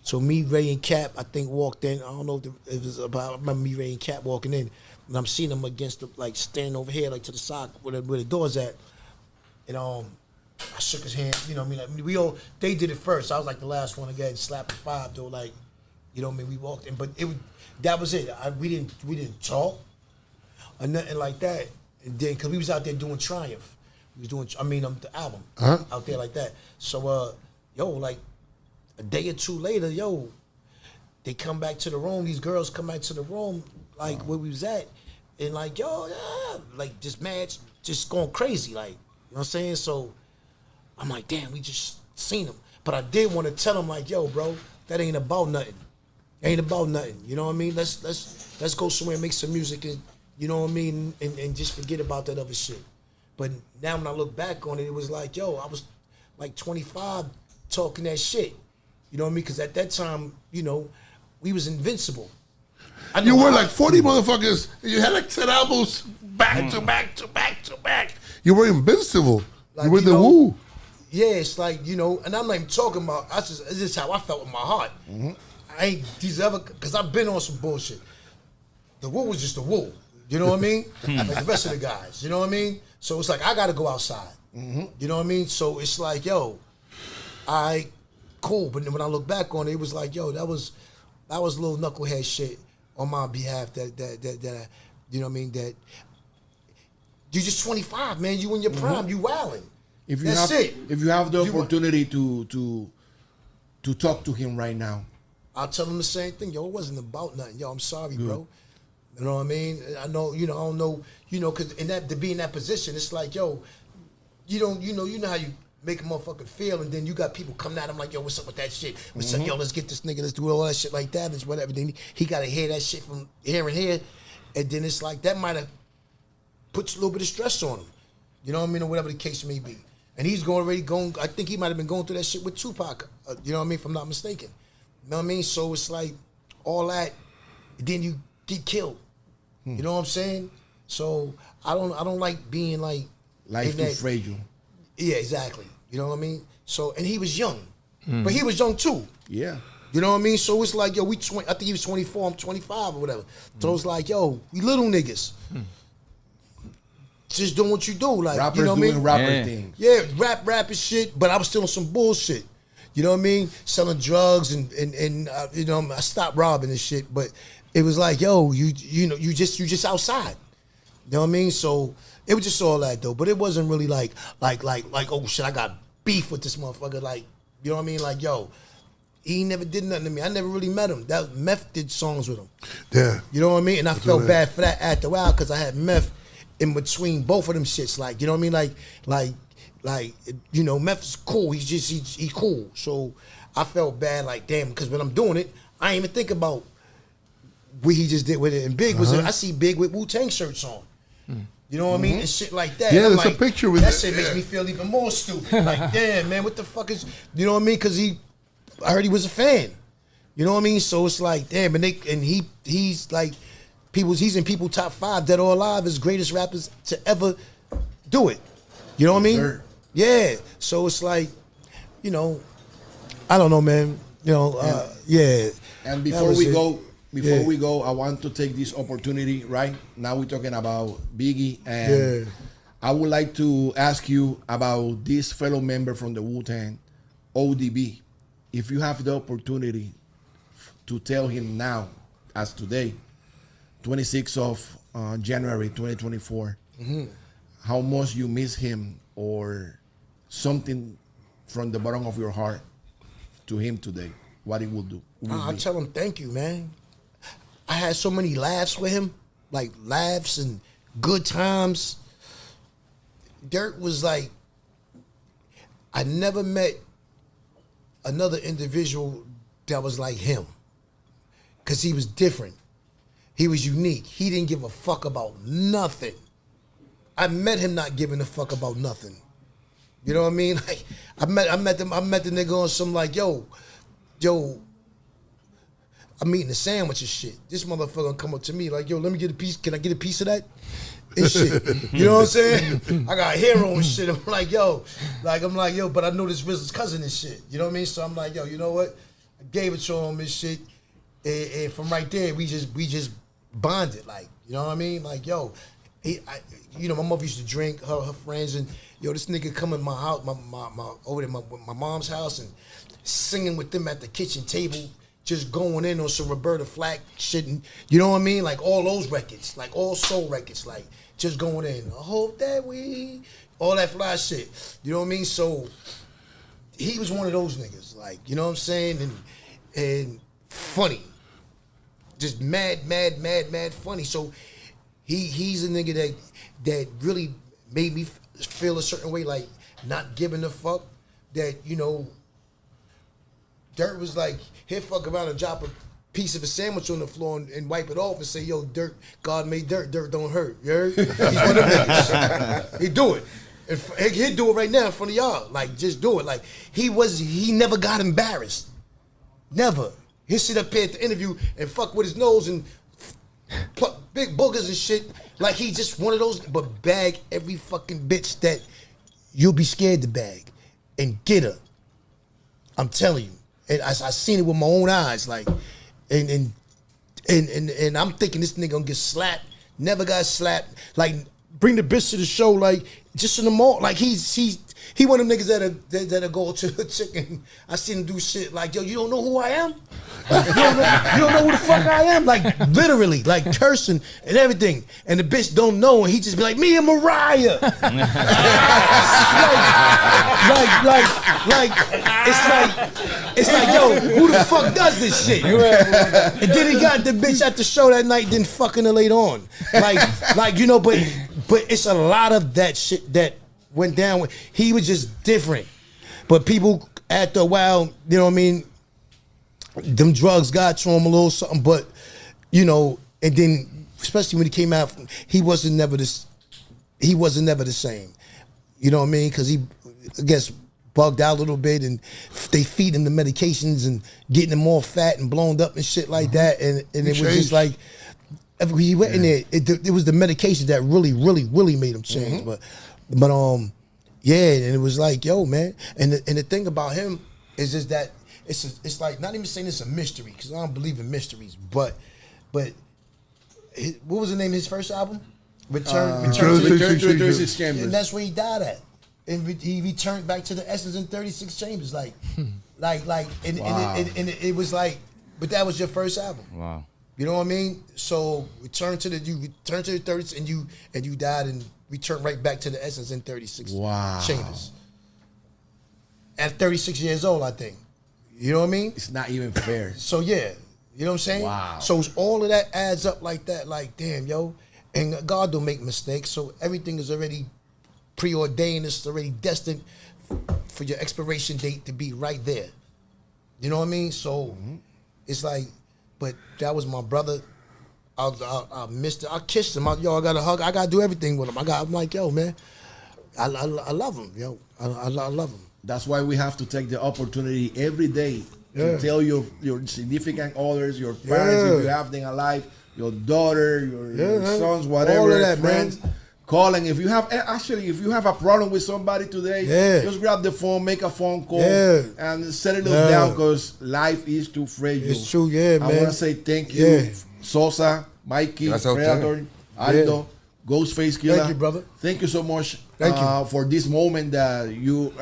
So me, Ray, and Cap, I think, walked in. I don't know if it was about, I remember me, Ray, and Cap walking in. And I'm seeing them against the, like, standing over here, like, to the side where the door's at. And I shook his hand, you know what I mean? Like, they did it first. I was, like, the last one to get slapped the 5, though, like, you know what I mean? We walked in. But that was it. We didn't talk or nothing like that. And then, because we was out there doing Triumph. We was doing, the album out there like that. So, like, a day or two later, they come back to the room. These girls come back to the room, like where we was at, and like, like just mad, just going crazy, like, you know what I'm saying? So I'm like, damn, we just seen them. But I did want to tell them, like, yo, bro, that ain't about nothing. Ain't about nothing. You know what I mean? Let's go somewhere and make some music, and you know what I mean, and just forget about that other shit. But now when I look back on it, it was like, yo, I was like 25 talking that shit. You know what I mean? Because at that time, you know, we was invincible. You were like 40 motherfuckers. You had like 10 albums back to back to back to back. You were invincible. Like, you were the woo. Yeah, it's like, you know, and I'm not even talking about, it's just how I felt in my heart. I ain't these other, because I've been on some bullshit. The woo was just the woo. You know what I mean? Like the rest of the guys. You know what I mean? So it's like, I got to go outside. You know what I mean? So it's like, yo, cool. But then when I look back on it, it was like, yo, that was a little knucklehead shit on my behalf that you know what I mean, that you're just 25, man. You in your prime, you wilding. If you have the opportunity to talk to him right now, I'll tell him the same thing. Yo, it wasn't about nothing. Yo, I'm sorry, bro. You know what I mean? I know, you know, I don't know, you know, because to be in that position, it's like, yo, you know how you make a motherfucker feel, and then you got people coming at him like, yo, what's up with that shit? What's up, yo, let's get this nigga, let's do all that shit like that, and whatever. Then he got to hear that shit from here and here, and then it's like, that might have put a little bit of stress on him. You know what I mean? Or whatever the case may be. And he's already going, I think he might have been going through that shit with Tupac, you know what I mean, if I'm not mistaken. You know what I mean? So it's like, all that, then you get killed. You know what I'm saying? So I don't like being like, life too fragile. Yeah, exactly. You know what I mean? So, and he was young. But he was young too. Yeah. You know what I mean? So it's like, yo, I think he was 24, I'm 25 or whatever. So it's like, yo, we little niggas. Just doing what you do. Like, rappers you know what I mean? doing rapper things. Yeah, rap and shit, but I was still on some bullshit. You know what I mean? Selling drugs and you know, I stopped robbing and shit, but it was like, yo, you know, you just outside. You know what I mean? So it was just all that though, but it wasn't really like, oh shit, I got beef with this motherfucker. Like, you know what I mean? Like, yo, he never did nothing to me. I never really met him. That Meth did songs with him. Yeah. You know what I mean? And I felt bad for that after a while because I had Meth in between both of them shits. Like, you know what I mean? Like, you know, Meth's cool. He's cool. So I felt bad, like, damn, because when I'm doing it, I ain't even think about what he just did with it. And Big was I see Big with Wu-Tang shirts on. You know what I mean? And shit like that. Yeah, there's like, a picture with that shit makes me feel even more stupid. Like, damn, man, what the fuck is, you know what I mean? Because I heard he was a fan. You know what I mean? So it's like, damn, and he's like, he's in people top 5 dead or alive as greatest rappers to ever do it. You know what I mean? Sure. Yeah. So it's like, you know, I don't know, man. You know, yeah. And before we go, I want to take this opportunity, right? Now we're talking about Biggie, and I would like to ask you about this fellow member from the Wu-Tang, ODB. If you have the opportunity to tell him now, as today, 26th of January 2024, how much you miss him or something from the bottom of your heart to him today, what he will do. I'll tell him thank you, man. I had so many laughs with him, like laughs and good times. Dirt was like, I never met another individual that was like him. Because he was different. He was unique. He didn't give a fuck about nothing. I met him not giving a fuck about nothing. You know what I mean? Like I met the nigga on some like, yo, I'm eating a sandwich and shit. This motherfucker come up to me like, yo, let me get a piece. Can I get a piece of that? And shit. You know what I'm saying? I got hair on and shit. I'm like, yo, but I know this RZA's cousin and shit. You know what I mean? So I'm like, yo, you know what? I gave it to him and shit. And from right there, we just bonded. Like, you know what I mean? Like, yo, my mother used to drink, her friends, and yo, this nigga come in my house, over there, my mom's house, and singing with them at the kitchen table, just going in on some Roberta Flack shit, and you know what I mean? Like all those records, like all soul records, like just going in. I hope that all that fly shit. You know what I mean? So he was one of those niggas, like, you know what I'm saying? And funny. Just mad funny. So he's a nigga that really made me feel a certain way, like not giving a fuck. That, you know, Dirt was like, he'd fuck around and drop a piece of a sandwich on the floor and wipe it off and say, yo, Dirt, God made dirt don't hurt. You heard? He's one of them niggas. He'd do it. He'd do it right now in front of y'all. Like, just do it. Like, he never got embarrassed. Never. He'll sit up here at the interview and fuck with his nose and pluck big boogers and shit. Like he just one of those, but bag every fucking bitch that you'll be scared to bag and get her. I'm telling you. And I seen it with my own eyes. Like, and I'm thinking this nigga gonna get slapped. Never got slapped. Like, bring the bitch to the show, like, just in the mall. Like, he one of them niggas that'll go to the chicken. I seen him do shit like, yo, you don't know who I am? You don't know who the fuck I am? Like, literally, like, cursing and everything. And the bitch don't know, and he just be like, me and Mariah. It's like, yo, who the fuck does this shit? And then he got the bitch at the show that night, then fucking her later on. Like, you know, but it's a lot of that shit that went down. He was just different. But people, after a while, you know what I mean, them drugs got to him a little something, but, you know, and then, especially when he came out, he wasn't never the same. You know what I mean? Because he, I guess, bugged out a little bit, and they feed him the medications and getting him more fat and blown up and shit like that. And it was just like, he went in there, it was the medication that really made him change. But yeah, and it was like, yo, man. And the thing about him is just that it's like, not even saying it's a mystery, because I don't believe in mysteries, but what was the name of his first album? Return to the 36 Chambers. And that's where he died at. And he returned back to the essence in 36 Chambers. And it was like, but that was your first album. Wow. You know what I mean? So you return to the 30s, and you died and returned right back to the essence in 36 Chambers. At 36 years old, I think. You know what I mean? It's not even fair. So yeah, you know what I'm saying? Wow. So all of that adds up like that, like, damn, yo. And God don't make mistakes, so everything is already preordained. It's already destined for your expiration date to be right there. You know what I mean? So it's like, but that was my brother. I missed it. I kissed him. I got a hug. I got to do everything with him. I'm like, yo, man, I love him, yo. I love him. That's why we have to take the opportunity every day to tell your significant others, your parents, if you have them alive, your daughter, your sons, whatever, all of that, friends, man. Calling. If you have a problem with somebody today, just grab the phone, make a phone call, and settle it down, because life is too fragile. It's true, man. I want to say thank you, SOSA, Mikey, Predator, Aldo, Ghostface Killah. Thank you, brother. Thank you so much for this moment that you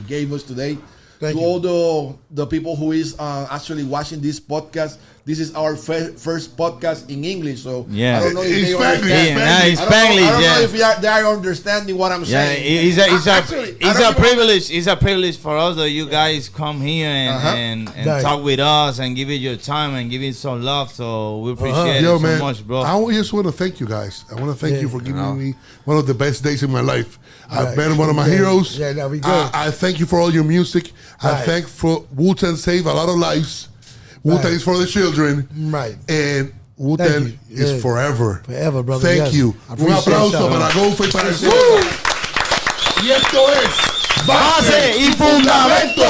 gave us today. Thank to you. all the people who is actually watching this podcast. This is our first podcast in English, so Yeah. I don't know if In they Spanish, understand. Yeah, Spanish. it's I don't Spanglish, know if yeah. they are understanding what I'm Yeah, saying. it's a privilege. It's a privilege for us that you guys come here and Right. talk with us and give it your time and give it some love. So we appreciate Yo, it man, so much, bro. I just want to thank you guys. I want to thank Yeah. you for giving me one of the best days in my life. I've Right. been one of my Yeah. heroes. Yeah, no, we good. I thank you for all your music. I Right. thank for Wu-Tang saved a lot of lives. Wu-Tang Right. is for the children. Right. And Wu-Tang you. is Yeah. forever. Forever, brother. Thank Yes. you. I Un appreciate aplauso y'all. para Ghostface para el Woo! Y esto es Base y fundamento.